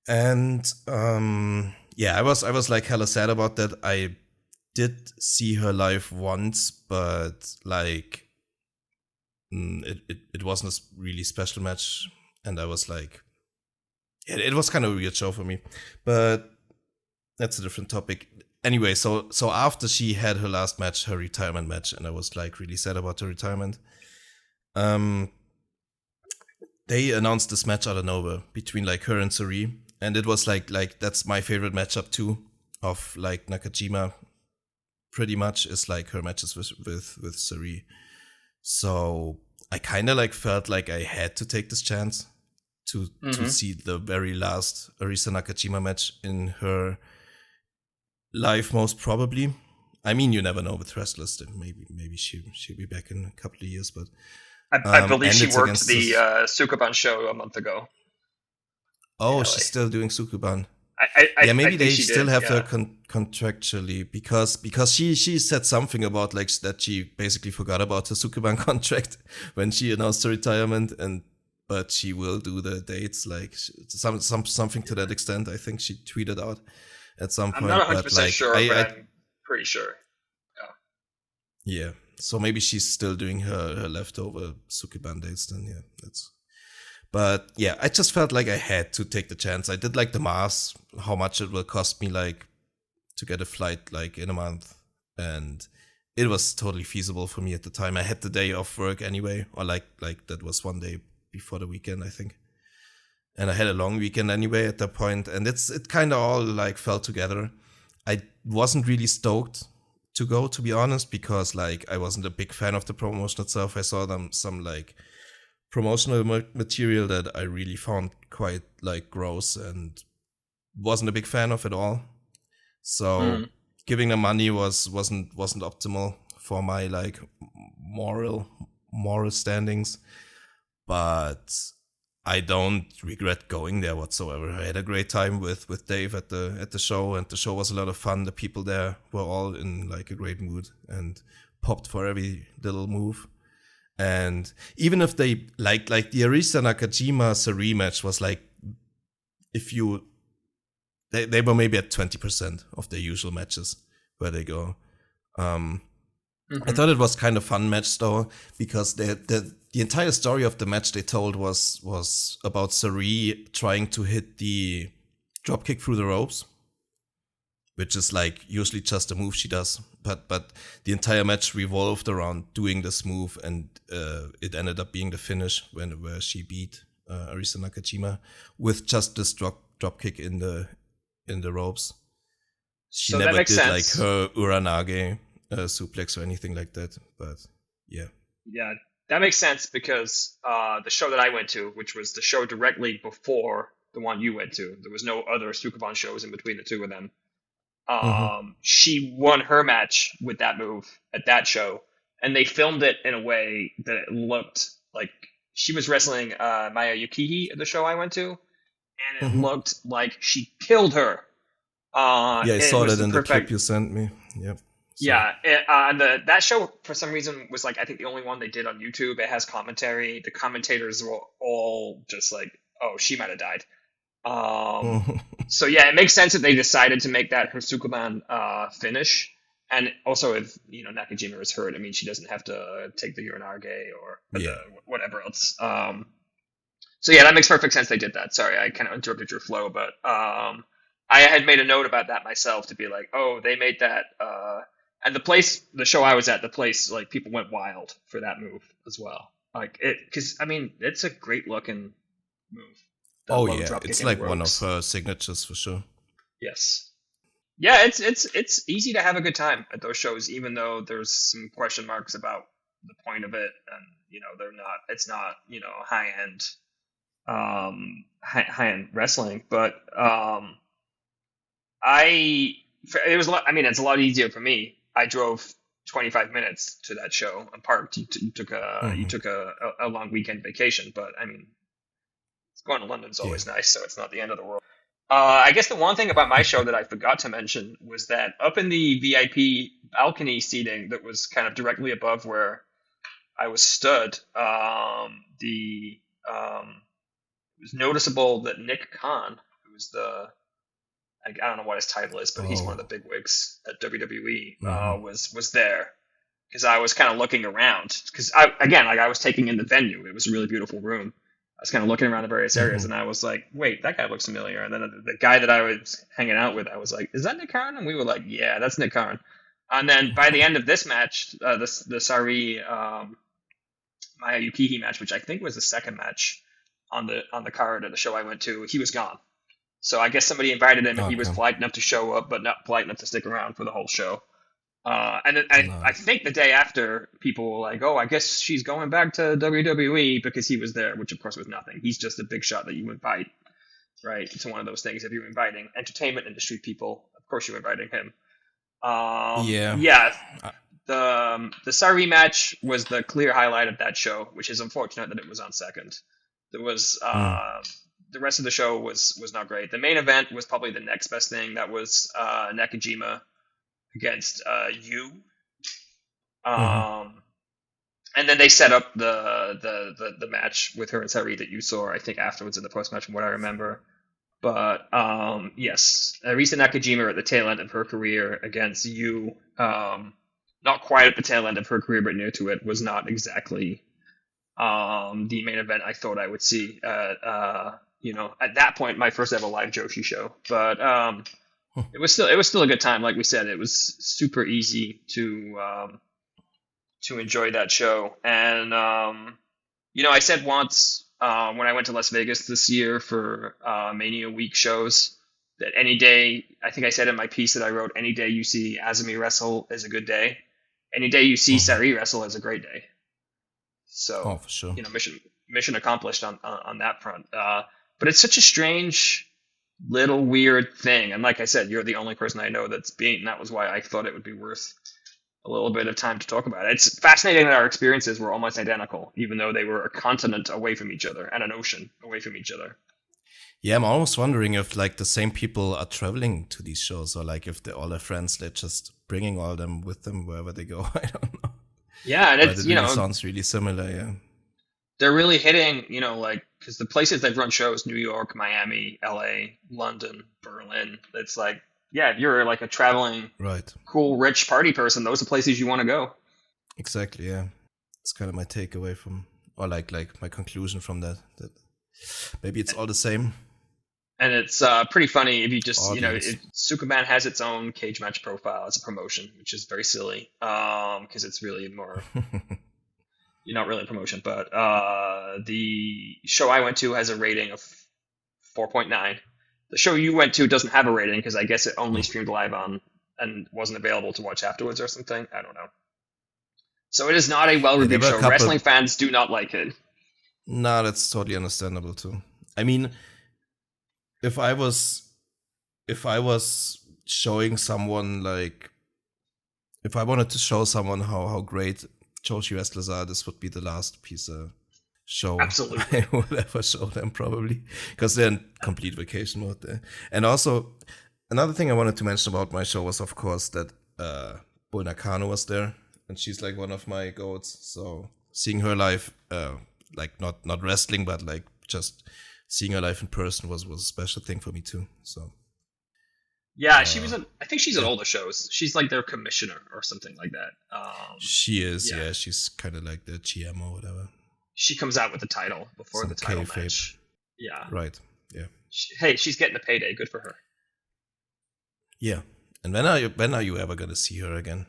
And I was like hella sad about that. I did see her live once, but like it wasn't a really special match, and I was like, it was kind of a weird show for me. But that's a different topic. Anyway, so after she had her last match, her retirement match, and I was like really sad about her retirement, they announced this match out of nowhere between like her and Sareee, and it was like that's my favorite matchup too, of like Nakajima. Pretty much is like her matches with Sareee. So I kind of like felt like I had to take this chance to see the very last Arisa Nakajima match in her life, most probably. I mean, you never know with wrestlers. Maybe she'll be back in a couple of years, but I believe she worked the Sukeban show a month ago. Oh, she's still doing Sukeban. Maybe they still have her contractually, because she said something about like that she basically forgot about her Sukeban contract when she announced her retirement, but she will do the dates, like something to that extent. I think she tweeted out at some point. I'm not 100% sure, but I'm pretty sure. Yeah. So maybe she's still doing her leftover Sukeban dates then. Yeah, But yeah, I just felt like I had to take the chance. I did like the math, how much it will cost me like to get a flight like in a month, and it was totally feasible for me at the time. I had the day off work anyway, or like that was one day before the weekend, I think. And I had a long weekend anyway at that point, and it kind of all like fell together. I wasn't really stoked to go, to be honest, because like I wasn't a big fan of the promotion itself. I saw some like promotional material that I really found quite like gross and wasn't a big fan of at all. So giving them money wasn't optimal for my like moral standings, but I don't regret going there whatsoever. I had a great time with Dave at the show, and the show was a lot of fun. The people there were all in like a great mood and popped for every little move. And even if they like the Arisa Nakajima Sareee match was like, if you they were maybe at 20% of their usual matches where they go. I thought it was kind of fun match though, because the entire story of the match they told was about Sareee trying to hit the dropkick through the ropes, which is like usually just a move she does. But the entire match revolved around doing this move, and it ended up being the finish where she beat Arisa Nakajima with just this dropkick in the ropes. She So that never makes did sense. like her Uranage suplex or anything like that. But yeah. Yeah, that makes sense because the show that I went to, which was the show directly before the one you went to, there was no other Sukeban shows in between the two of them. Mm-hmm. She won her match with that move at that show, and they filmed it in a way that it looked like she was wrestling Mayu at the show I went to, and it Mm-hmm. looked like she killed her. Yeah, I It saw was that the in the clip perfect. you sent me. Yep. So. Yeah, that show for some reason was like I think the only one they did on YouTube. It has commentary. The commentators were all just like, "Oh, she might have died." So yeah, it makes sense that they decided to make that her Sukuban finish. And also, if Nakajima is hurt, I mean, she doesn't have to take the Uranage or the Yeah. whatever else. So yeah, that makes perfect sense. They did that. Sorry, I kind of interrupted your flow, but I had made a note about that myself to be like, oh, they made that. And the show I was at, the place, like people went wild for that move as well. Like it, because I mean, it's a great looking move. The Oh low yeah, drop kick it's in the like one of ropes. her signatures for sure. Yes. Yeah, it's easy to have a good time at those shows, even though there's some question marks about the point of it, and they're not. It's not high end wrestling, but it was a lot. I mean, it's a lot easier for me. I drove 25 minutes to that show and parked. You took Mm-hmm. a long weekend vacation, but I mean, going to London's Yeah. always nice, so it's not the end of the world. I guess the one thing about my show that I forgot to mention was that up in the VIP balcony seating that was kind of directly above where I was stood, it was noticeable that Nick Khan, who's I don't know what his title is, but he's one of Oh. the big wigs at WWE, Mm-hmm. was there because I was kind of looking around because I was taking in the venue. It was a really beautiful room. I was kind of looking around the various areas, Mm-hmm. and I was like, "Wait, that guy looks familiar." And then the guy that I was hanging out with, I was like, "Is that Nick Khan?" And we were like, "Yeah, that's Nick Khan." And then by the end of this match, the Sareee Maya Yukihi match, which I think was the second match on the card at the show I went to, he was gone. So I guess somebody invited him, and he was Okay. polite enough to show up, but not polite enough to stick around for the whole show. And then I Nice. think the day after, people were like, "Oh, I guess she's going back to WWE because he was there," which of course was nothing. He's just a big shot that you invite, right? It's one of those things. If you're inviting entertainment industry people, of course you're inviting him. Yeah. Yeah, Uh, the Sareee match was the clear highlight of that show, which is unfortunate that it was on second. There was mm. the rest of the show was not great. The main event was probably the next best thing. That was Nakajima against Yu. Mm-hmm. And then they set up the match with her and Sareee that you saw, I think, afterwards in the post match, from what I remember. But yes, Arisa Nakajima at the tail end of her career against Yu, not quite at the tail end of her career, but near to it, was not exactly the main event I thought I would see at that point, my first ever live Joshi show. But it was still a good time. Like we said, it was super easy to enjoy that show. And I said once when I went to Las Vegas this year for Mania Week shows that any day, I think I said in my piece that I wrote, any day you see Azumi wrestle is a good day. Any day you see Mhm. Sareee wrestle is a great day. Oh, So, for sure. mission accomplished on that front. But it's such a strange, little weird thing. And like I said, you're the only person I know that's beaten. That was why I thought it would be worth a little bit of time to talk about it. It's fascinating that our experiences were almost identical, even though they were a continent away from each other and an ocean away from each other. Yeah, I'm almost wondering if like the same people are traveling to these shows, or like if all their friends, they're just bringing all them with them wherever they go. I don't know, Yeah, and but it's it really sounds really similar. Yeah. they're really hitting, like because the places they've run shows, New York, Miami, LA, London, Berlin. It's like, yeah, if you're like a traveling Right. cool rich party person, those are places you want to go. Exactly. Yeah. It's kind of my takeaway from, or like my conclusion from that. That maybe it's all the same And it's pretty funny if you just, audience. Sukeban has its own cage match profile as a promotion, which is very silly because it's really more, you're not really a promotion. But the show I went to has a rating of 4.9. The show you went to doesn't have a rating because I guess it only streamed live on and wasn't available to watch afterwards or something. I don't know. So it is not a well Yeah, there reviewed were a show. couple. Wrestling fans do not like it. No, that's totally understandable too. I mean, if I was if I was showing someone like if I wanted to show someone how great Joshi wrestlers are, this would be the last piece of show I Absolutely. would ever show them, probably, because they're in complete vacation mode there. And also, another thing I wanted to mention about my show was, of course, that Bull Nakano was there, and she's like one of my goats. So seeing her live, like not wrestling, but like just seeing her live in person was a special thing for me too. So Yeah, uh, I think she's at yeah, all the shows. She's like their commissioner or something like that. she is. Yeah, Yeah, she's kind of like the GM or whatever. she comes out with the title before the Some title kayfabe, match. Yeah. right? Yeah, Hey, she's getting a payday. Good for her. yeah. And when are you ever gonna see her again?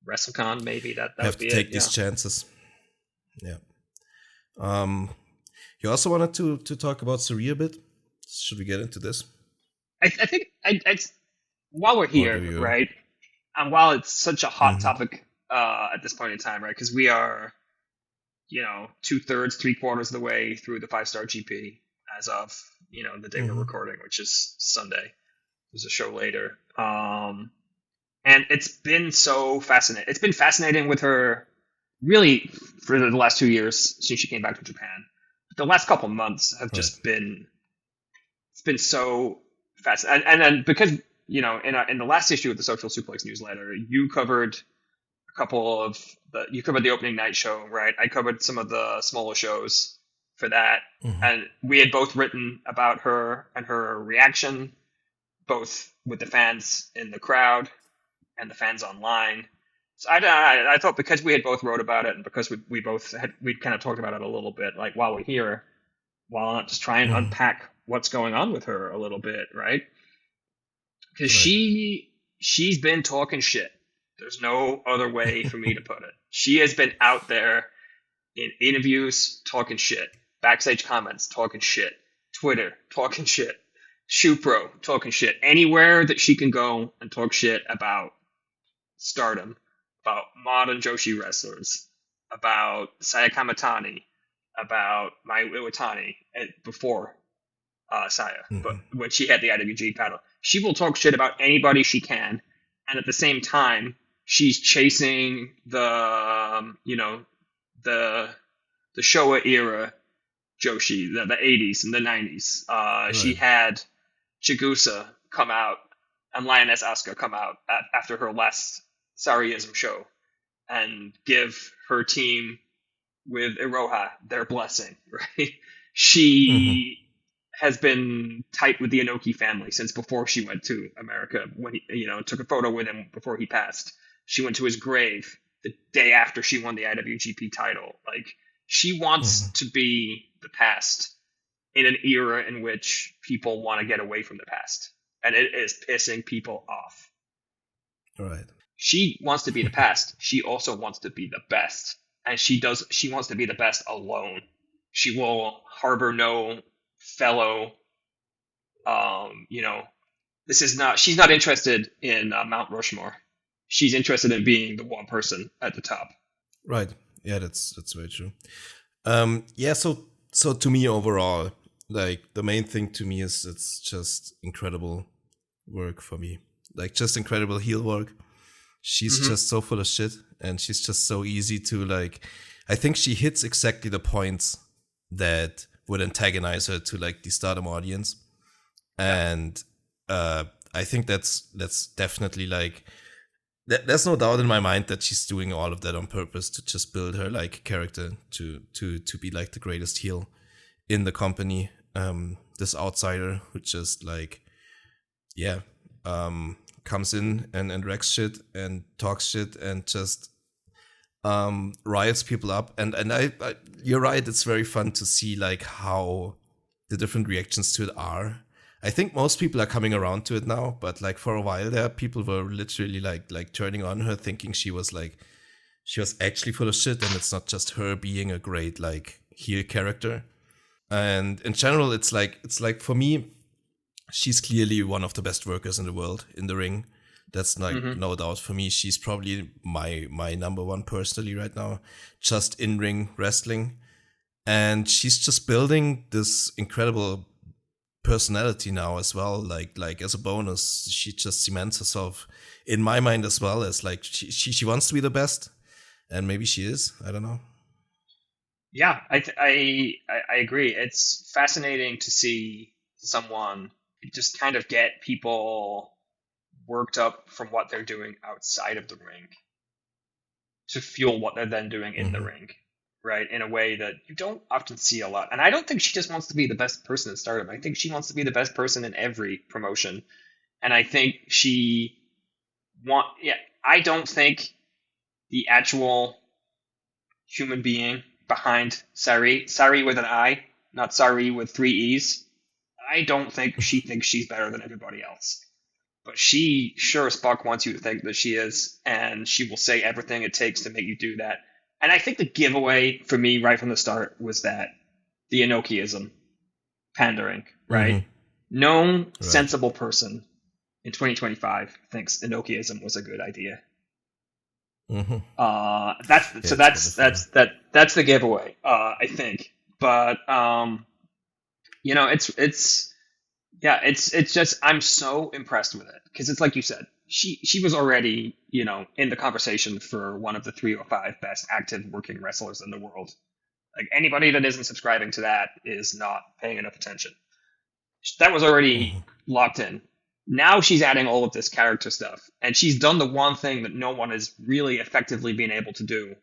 WrestleCon, maybe that Have would to be it. take these Yeah. chances. Yeah. Um, you also wanted to talk about Sareee a bit. Should we get into this, I think while we're or do here, you? right, and while it's such a hot Mm-hmm. topic at this point in time, right, because we are, 2/3, 3/4 of the way through the 5-star GP as of, the day we're Mm-hmm. recording, which is Sunday. There's a show later. And it's been so fascinating. It's been fascinating with her really for the last 2 years since she came back to Japan. The last couple months have Right. just been it's been so fascinating. And then because in the last issue of the Social Suplex newsletter, you covered you covered the opening night show, right? I covered some of the smaller shows for that, Mm-hmm. and we had both written about her and her reaction, both with the fans in the crowd and the fans online. So I thought because we had both wrote about it and because we kind of talked about it a little bit, like while we're here, why not just try and Mm-hmm. unpack what's going on with her a little bit, right? Because Right. she's been talking shit. There's no other way for me to put it. She has been out there in interviews talking shit, backstage comments talking shit, Twitter talking shit, Shoe Pro talking shit. Anywhere that she can go and talk shit about Stardom, about modern Joshi wrestlers, about Saya Kamatani, about Mayu Iwatani before Saya, but Mm-hmm. when she had the IWG title, she will talk shit about anybody she can, and at the same time, she's chasing the the Showa era Joshi, the 80s and the 90s. She Right. had Chigusa come out and Lioness Asuka come out after her last Sarieism show and give her team with Iroha their blessing, right? Mm-hmm. She has been tight with the Inoki family since before she went to America when he, took a photo with him before he passed. She went to his grave the day after she won the IWGP title. Like, she wants to be the past in an era in which people want to get away from the past, and it is pissing people off. Right. She wants to be the past. She also wants to be the best, and she wants to be the best alone. She will harbor no fellow. She's not interested in Mount Rushmore. She's interested in being the one person at the top. Right. Yeah, that's very true. So to me overall, like, the main thing to me is it's just incredible work for me. Like, just incredible heel work. She's just so full of shit, and she's just so easy to, like, I think she hits exactly the points that would antagonize her to, like, the stardom audience. And I think that's definitely, like, there's no doubt in my mind that she's doing all of that on purpose to just build her, like, character to be, like, the greatest heel in the company. This outsider who just, like, comes in and wrecks shit and talks shit and just riots people up. And I you're right, it's very fun to see, like, how the different reactions to it are. I think most people are coming around to it now, but, like, for a while there, people were literally like turning on her, thinking she was actually full of shit, and it's not just her being a great, like, heel character. And in general, it's like for me, she's clearly one of the best workers in the world in the ring. That's, like, no doubt for me. She's probably my number one personally right now, just in ring wrestling, and she's just building this incredible personality now as well. Like as a bonus, she just cements herself in my mind as well as, like, she wants to be the best, and maybe she is. I don't know. Yeah, I agree. It's fascinating to see someone just kind of get people worked up from what they're doing outside of the ring to fuel what they're then doing in the ring, right? In a way that you don't often see a lot. And I don't think she just wants to be the best person in Stardom. I think she wants to be the best person in every promotion. And I think I don't think the actual human being behind Sareee with an I, not Sareee with 3 E's, I don't think she thinks she's better than everybody else. But she sure as fuck wants you to think that she is, and she will say everything it takes to make you do that. And I think the giveaway for me right from the start was that the Inokiism, pandering, right? No sensible person in 2025 thinks Inokiism was a good idea. That's the giveaway, I think. But it's just, I'm so impressed with it, because it's like you said, she was already, in the conversation for one of the 305 best active working wrestlers in the world. Like, anybody that isn't subscribing to that is not paying enough attention. That was already locked in. Now she's adding all of this character stuff, and she's done the one thing that no one has really effectively been able to do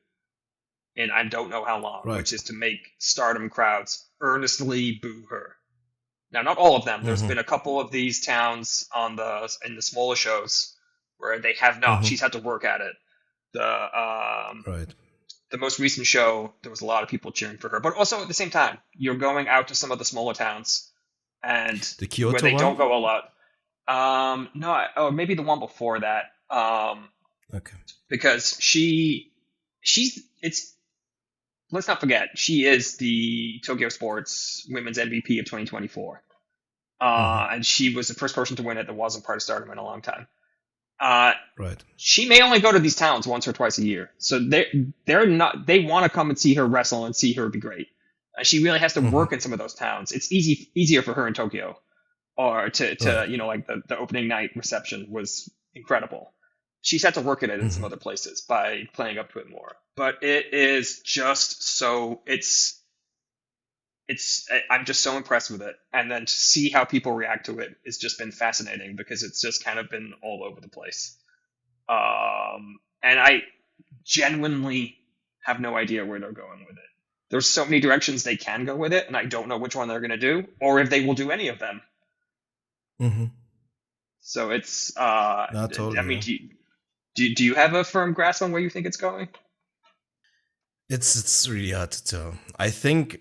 in I don't know how long, which is to make Stardom crowds earnestly boo her. Now, not all of them. There's been a couple of these towns in the smaller shows where they have not. She's had to work at it. The most recent show, there was a lot of people cheering for her, but also at the same time, you're going out to some of the smaller towns, and the Kyoto where they one? don't go a lot. Maybe the one before that. Okay. Because let's not forget, she is the Tokyo Sports Women's MVP of 2024. And she was the first person to win it that wasn't part of Stardom in a long time. She may only go to these towns once or twice a year. So they want to come and see her wrestle and see her be great. She really has to work in some of those towns. It's easier for her in Tokyo, or like the opening night reception was incredible. She's had to work at it in some other places by playing up to it more. But it is just so I'm just so impressed with it. And then to see how people react to it has just been fascinating, because it's just kind of been all over the place. And I genuinely have no idea where they're going with it. There's so many directions they can go with it, and I don't know which one they're going to do, or if they will do any of them. So it's, totally, Do you have a firm grasp on where you think it's going? It's really hard to tell. I think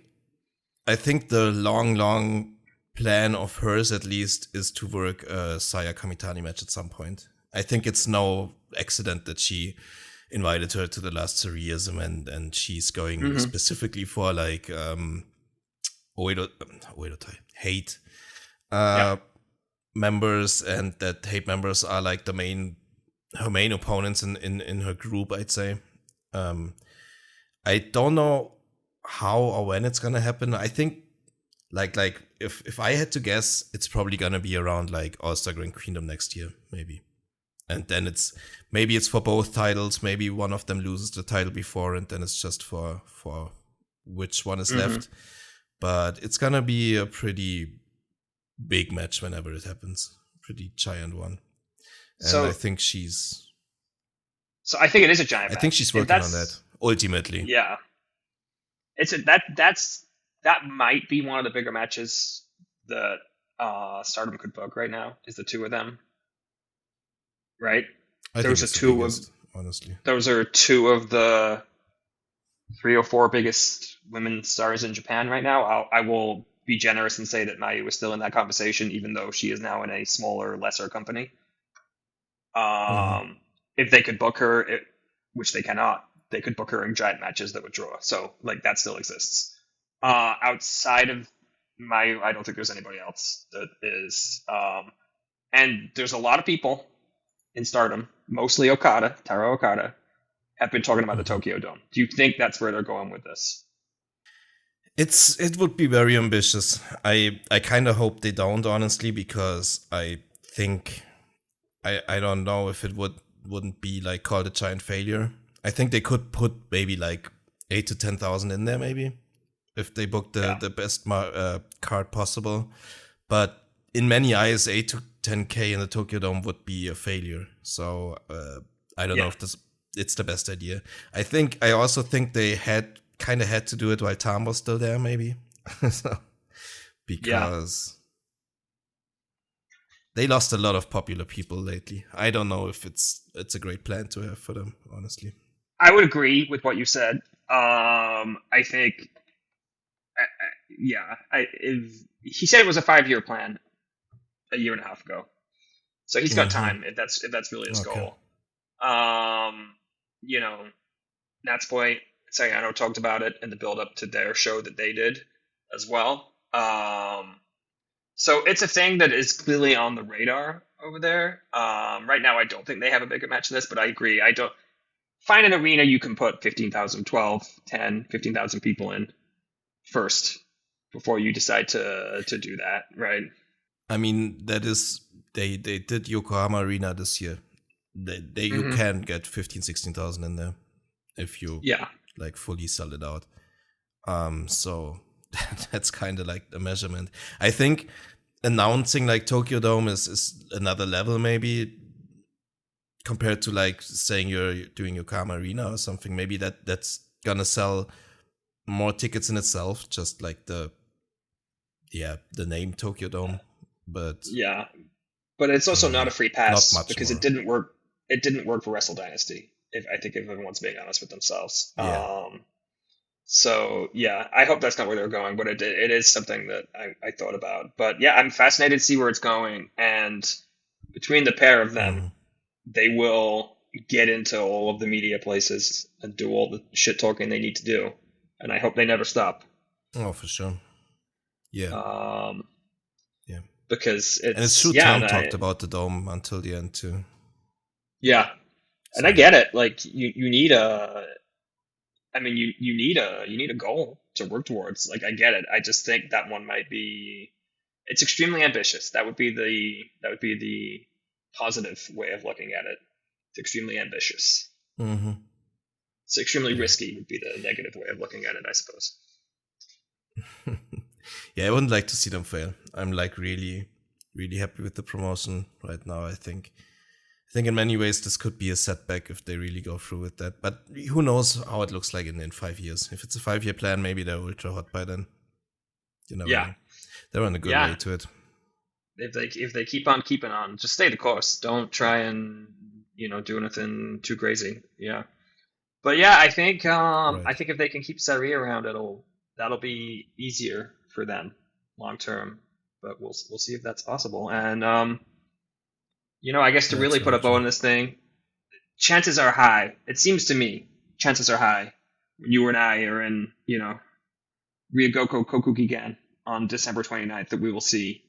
the long plan of hers at least is to work a Saya Kamitani match at some point. I think it's no accident that she invited her to the last Sareeism and she's going Mm-hmm. specifically for like Oedo hate Yeah. members, and that hate members are like her main opponents in her group, I'd say. I don't know how or when it's gonna happen. I think like if I had to guess, it's probably gonna be around like All-Star Grand Kingdom next year, maybe. And then maybe it's for both titles, maybe one of them loses the title before, and then it's just for which one is Mm-hmm. left. But it's gonna be a pretty big match whenever it happens. Pretty giant one. And So so I think it is a giant I think match. she's If working on that, that's ultimately. yeah, that might be one of the bigger matches that Stardom could book right now. Is the two of them, right? I think Those are it's the two of biggest, honestly. those are two of the 3 or 4 biggest women stars in Japan right now. I will be generous and say that Mayu is still in that conversation, even though she is now in a smaller, lesser company. Mm-hmm. If they could book her, which they cannot, they could book her in giant matches that would draw. So like that still exists. Outside of Mayu, I don't think there's anybody else that is. And there's a lot of people in Stardom, mostly Taro Okada, have been talking about the Mm-hmm. Tokyo Dome. Do you think that's where they're going with this? It would be very ambitious. I kind of hope they don't, honestly, because I think I don't know if it wouldn't be like called a giant failure. I think they could put maybe like 8 to 10,000 in there, maybe if they book Yeah, the best card possible. But in many eyes, 8 to 10K in the Tokyo Dome would be a failure. So I don't know yeah, if it's the best idea. I also think they had to do it while Tom was still there, maybe. So, yeah. because they lost a lot of popular people lately. I don't know if it's a great plan to have for them, honestly. I would agree with what you said. I think, yeah, he said it was a 5-year plan a year and a half ago, so he's got Mm-hmm. time if that's really his Okay. goal. Um, you know, Natsupoi Sayano talked about it in the build up to their show that they did as well. So it's a thing that is clearly on the radar over there. Right now, I don't think they have a bigger match than this, but I agree. I don't find an arena you can put 15,000, 12, 10, 15,000 people in first before you decide to do that, right? I mean, that is they did Yokohama Arena this year. They you Mm-hmm. can get 15, 16,000 in there if you Yeah, like fully sell it out. So that's kind of like the measurement. I think announcing like Tokyo Dome is another level, maybe compared to like saying you're doing Yokohama Arena or something. Maybe that's gonna sell more tickets in itself, just like the name Tokyo Dome, but yeah, but it's also not a free not pass much because it more. didn't work. It didn't work for Wrestle Dynasty. If everyone's being honest with themselves. Yeah. So yeah, I hope that's not where they're going, but it is something that I thought about. But yeah, I'm fascinated to see where it's going. And between the pair of them, Hmm. they will get into all of the media places and do all the shit talking they need to do. And I hope they never stop. Oh, for sure. Yeah. Um, Yeah. because And it's it's true. yeah, Tom and talked about the dome until the end too. yeah, and I So get it. Like you need a, I mean you need a goal to work towards. Like I get it. I just think that one might be, it's extremely ambitious. That would be the positive way of looking at it. It's extremely ambitious. hmm It's extremely yeah. risky would be the negative way of looking at it, I suppose. Yeah, I wouldn't like to see them fail. I'm like really happy with the promotion right now. I think in many ways this could be a setback if they really go through with that. But who knows how it looks like in 5 years. If it's a 5-year plan, maybe they're ultra hot by then. You never Yeah, know. They're on a good way yeah. to it. If they keep on keeping on, just stay the course. Don't try and do anything too crazy. Yeah. But yeah, I Right. think if they can keep Sareee around, that'll be easier for them long term. But we'll see if that's possible. And I guess to That's really put very a bow true. on this thing, chances are high. It seems to me, chances are high. When you and I are in, Ryogoko Kokugigan on December 29th, that we will see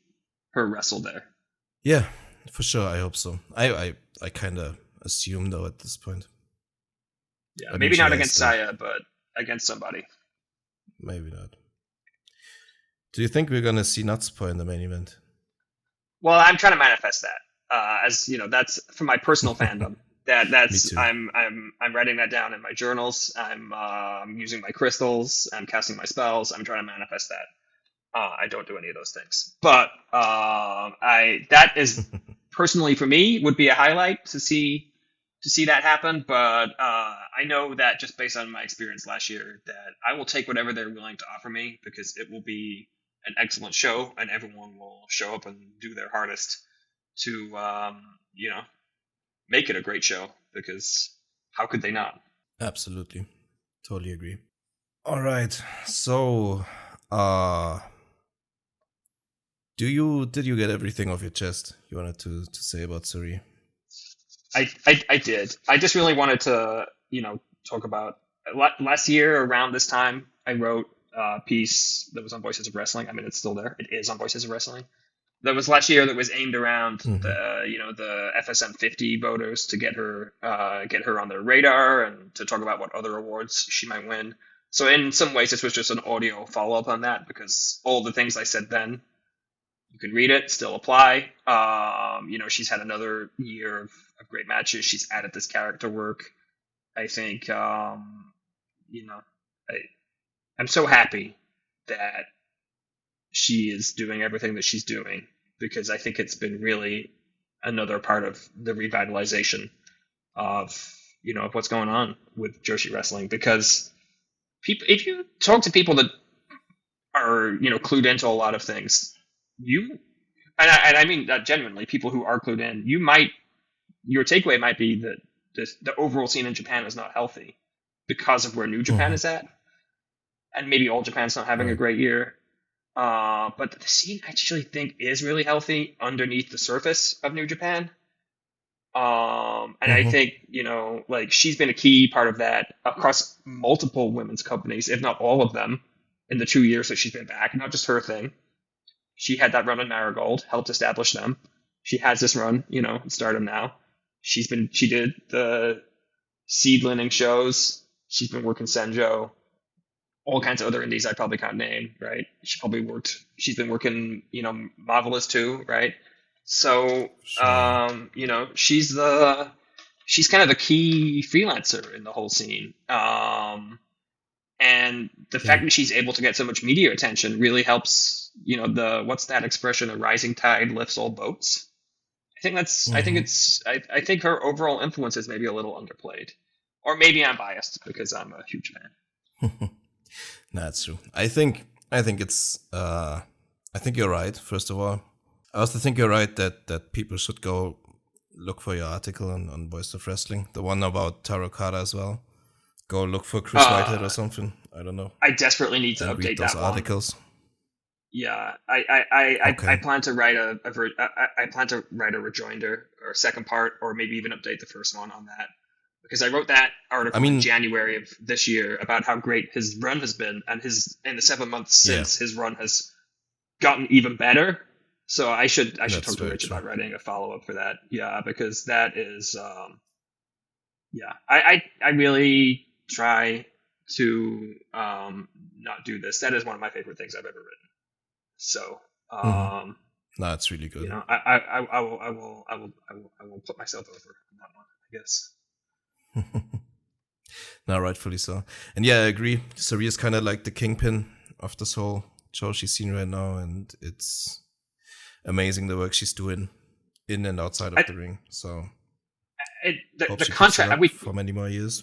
her wrestle there. Yeah, for sure. I hope so. I kind of assume though at this point. Yeah, I mean, maybe she not has against the Saya, but against somebody. maybe not. Do you think we're gonna see Natsuko in the main event? Well, I'm trying to manifest that. As that's for my personal fandom. Me That's too. I'm writing that down in my journals. I'm using my crystals. I'm casting my spells. I'm trying to manifest that. I don't do any of those things, but I that is personally for me would be a highlight to see that happen. But I know that just based on my experience last year, that I will take whatever they're willing to offer me because it will be an excellent show, and everyone will show up and do their hardest to make it a great show. Because how could they not? Absolutely, totally agree. All right, so uh, did you get everything off your chest you wanted to say about Suri? I did. I just really wanted to, talk about last year around this time. I wrote a piece that was on Voices of Wrestling. I mean, it's still there. It is on Voices of Wrestling. That was last year. That was aimed around Mm-hmm. the FSM 50 voters to get her on their radar and to talk about what other awards she might win. So in some ways, this was just an audio follow up on that because all the things I said then, you can read it, still apply. She's had another year of great matches. She's added this character work. I think, I, I'm so happy that she is doing everything that she's doing because I think it's been really another part of the revitalization of, of what's going on with Joshi wrestling. Because people, if you talk to people that are, clued into a lot of things, you and I mean that genuinely, people who are clued in, your takeaway might be that the overall scene in Japan is not healthy because of where New Japan Mm-hmm. is at, and maybe all Japan's not having a Right. great year. But the scene I actually think is really healthy underneath the surface of New Japan. And I Mm-hmm. think like she's been a key part of that across multiple women's companies, if not all of them, in the 2 years that she's been back. Not just her thing. She had that run in Marigold, helped establish them. She has this run, in Stardom now. She did the seed lending shows. She's been working Senjo, all kinds of other indies I probably can't name, right? She's been working, Marvelous too, right? So, Sure. Yeah. she's kind of the key freelancer in the whole scene. And the Yeah. fact that she's able to get so much media attention really helps, what's that expression? A rising tide lifts all boats. Mm-hmm. I think her overall influence is maybe a little underplayed, or maybe I'm biased because I'm a huge fan. That's true. I think it's I think you're right, first of all. I also think you're right that people should go look for your article on Voice of Wrestling, the one about Tarokada as well. Go look for Chris Whitehead or Uh, something. I don't know. I desperately need to And read update those that one. articles. Yeah, I Okay. plan to write I plan to write a rejoinder or second part, or maybe even update the first one on that because I wrote that I article in mean, January of this year about how great his run has been, and in the 7 months yeah, since, his run has gotten even better. So I should that's talk to very Rich true. about writing a follow up for that. Yeah, because that is yeah. I really try to not do this. That is one of my favorite things I've ever written. So Mm-hmm. um No, it's really good. I will put myself over on that one, I guess. No, rightfully so. And yeah, I agree. Saria's kind of like the kingpin of this whole Joshi scene right now, and it's amazing the work she's doing in and outside of I the ring. So hope the she keeps it contrast, up for many more years.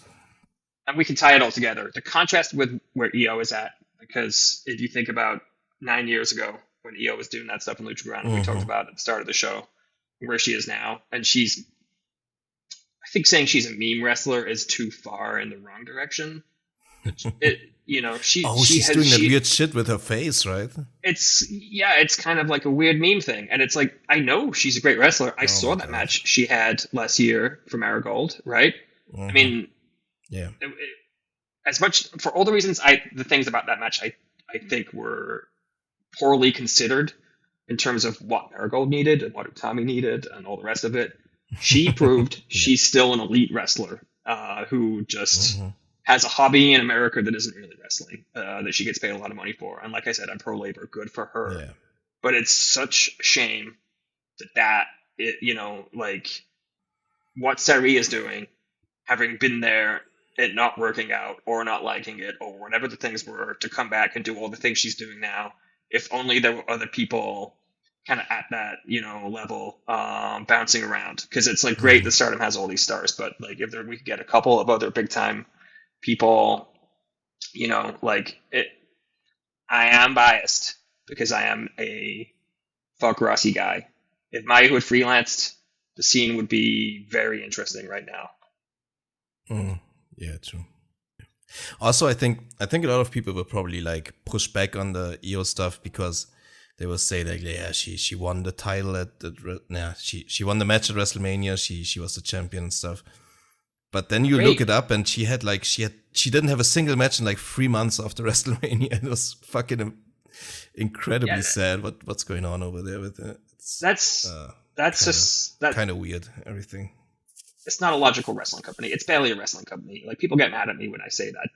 and we can tie it all together. The contrast with where EO is at, because if you think about 9 years ago when EO was doing that stuff in Lucha Underground, we talked Mm-hmm. about at the start of the show where she is now, and she's I think saying she's a meme wrestler is too far in the wrong direction. It, you know, she's doing that weird shit with her face, right? It's kind of like a weird meme thing, and it's like, I know she's a great wrestler. I saw that match she had last year for Marigold, right? I mean, yeah. As much for all the reasons, the things about that match I think were poorly considered in terms of what Marigold needed and what Utami needed and all the rest of it. She proved she's still an elite wrestler who just has a hobby in America that isn't really wrestling, that she gets paid a lot of money for. And like I said, I'm pro labor, good for her. Yeah. But it's such a shame that you know, like what Sareee is doing, having been there, it not working out or not liking it or whatever the things were, to come back and do all the things she's doing now. If only there were other people kind of at that, you know, level, bouncing around. Because it's like great that Stardom has all these stars, but like if we could get a couple of other big time people, you know, like it. I am biased because I am a fuck Rossi guy. If Mayu had freelanced, the scene would be very interesting right now. Yeah, true. Also, I think a lot of people will probably like push back on the EO stuff because they will say that she won the title she won the match at WrestleMania, she was the champion and stuff. But then you look it up and she didn't have a single match in like 3 months after WrestleMania. It was fucking incredibly sad what's going on over there with it. That's kind of weird, everything. It's not a logical wrestling company. It's barely a wrestling company. Like, people get mad at me when I say that.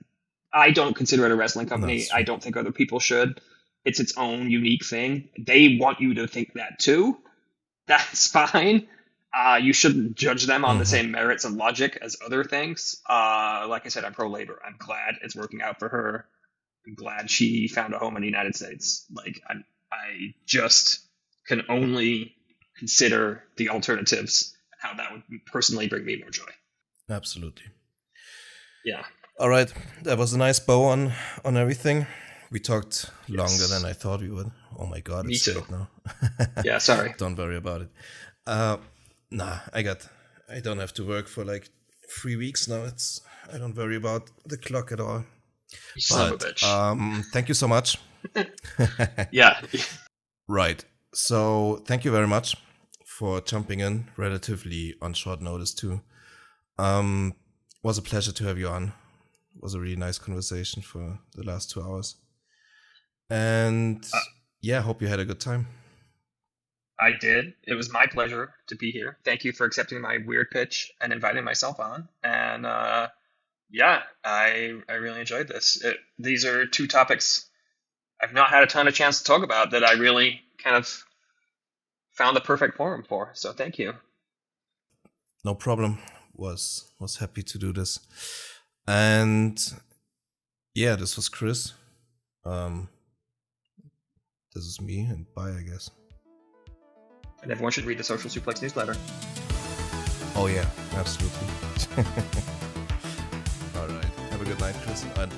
I don't consider it a wrestling company. I don't think other people should. It's its own unique thing. They want you to think that too. That's fine. You shouldn't judge them on the same merits and logic as other things. Like I said, I'm pro labor. I'm glad it's working out for her. I'm glad she found a home in the United States. Like, I just can only consider the alternatives, how that would personally bring me more joy. Absolutely. Yeah. All right. That was a nice bow on everything. We talked longer than I thought we would. Oh my God. Me it's too. late now. Yeah, sorry. Don't worry about it. I don't have to work for like 3 weeks now. I don't worry about the clock at all. You son of a bitch. Thank you so much. Yeah. Right. So thank you very much for jumping in relatively on short notice too. Was a pleasure to have you on. It was a really nice conversation for the last 2 hours. And hope you had a good time. I did. It was my pleasure to be here. Thank you for accepting my weird pitch and inviting myself on. And I really enjoyed this. These are two topics I've not had a ton of chance to talk about that I really kind of found the perfect forum for. So thank you. No problem. Was happy to do this. And yeah, this was Chris. This is me, and bye, I guess. And everyone should read the Social Suplex newsletter. Oh yeah, absolutely. All right. Have a good night, Chris. And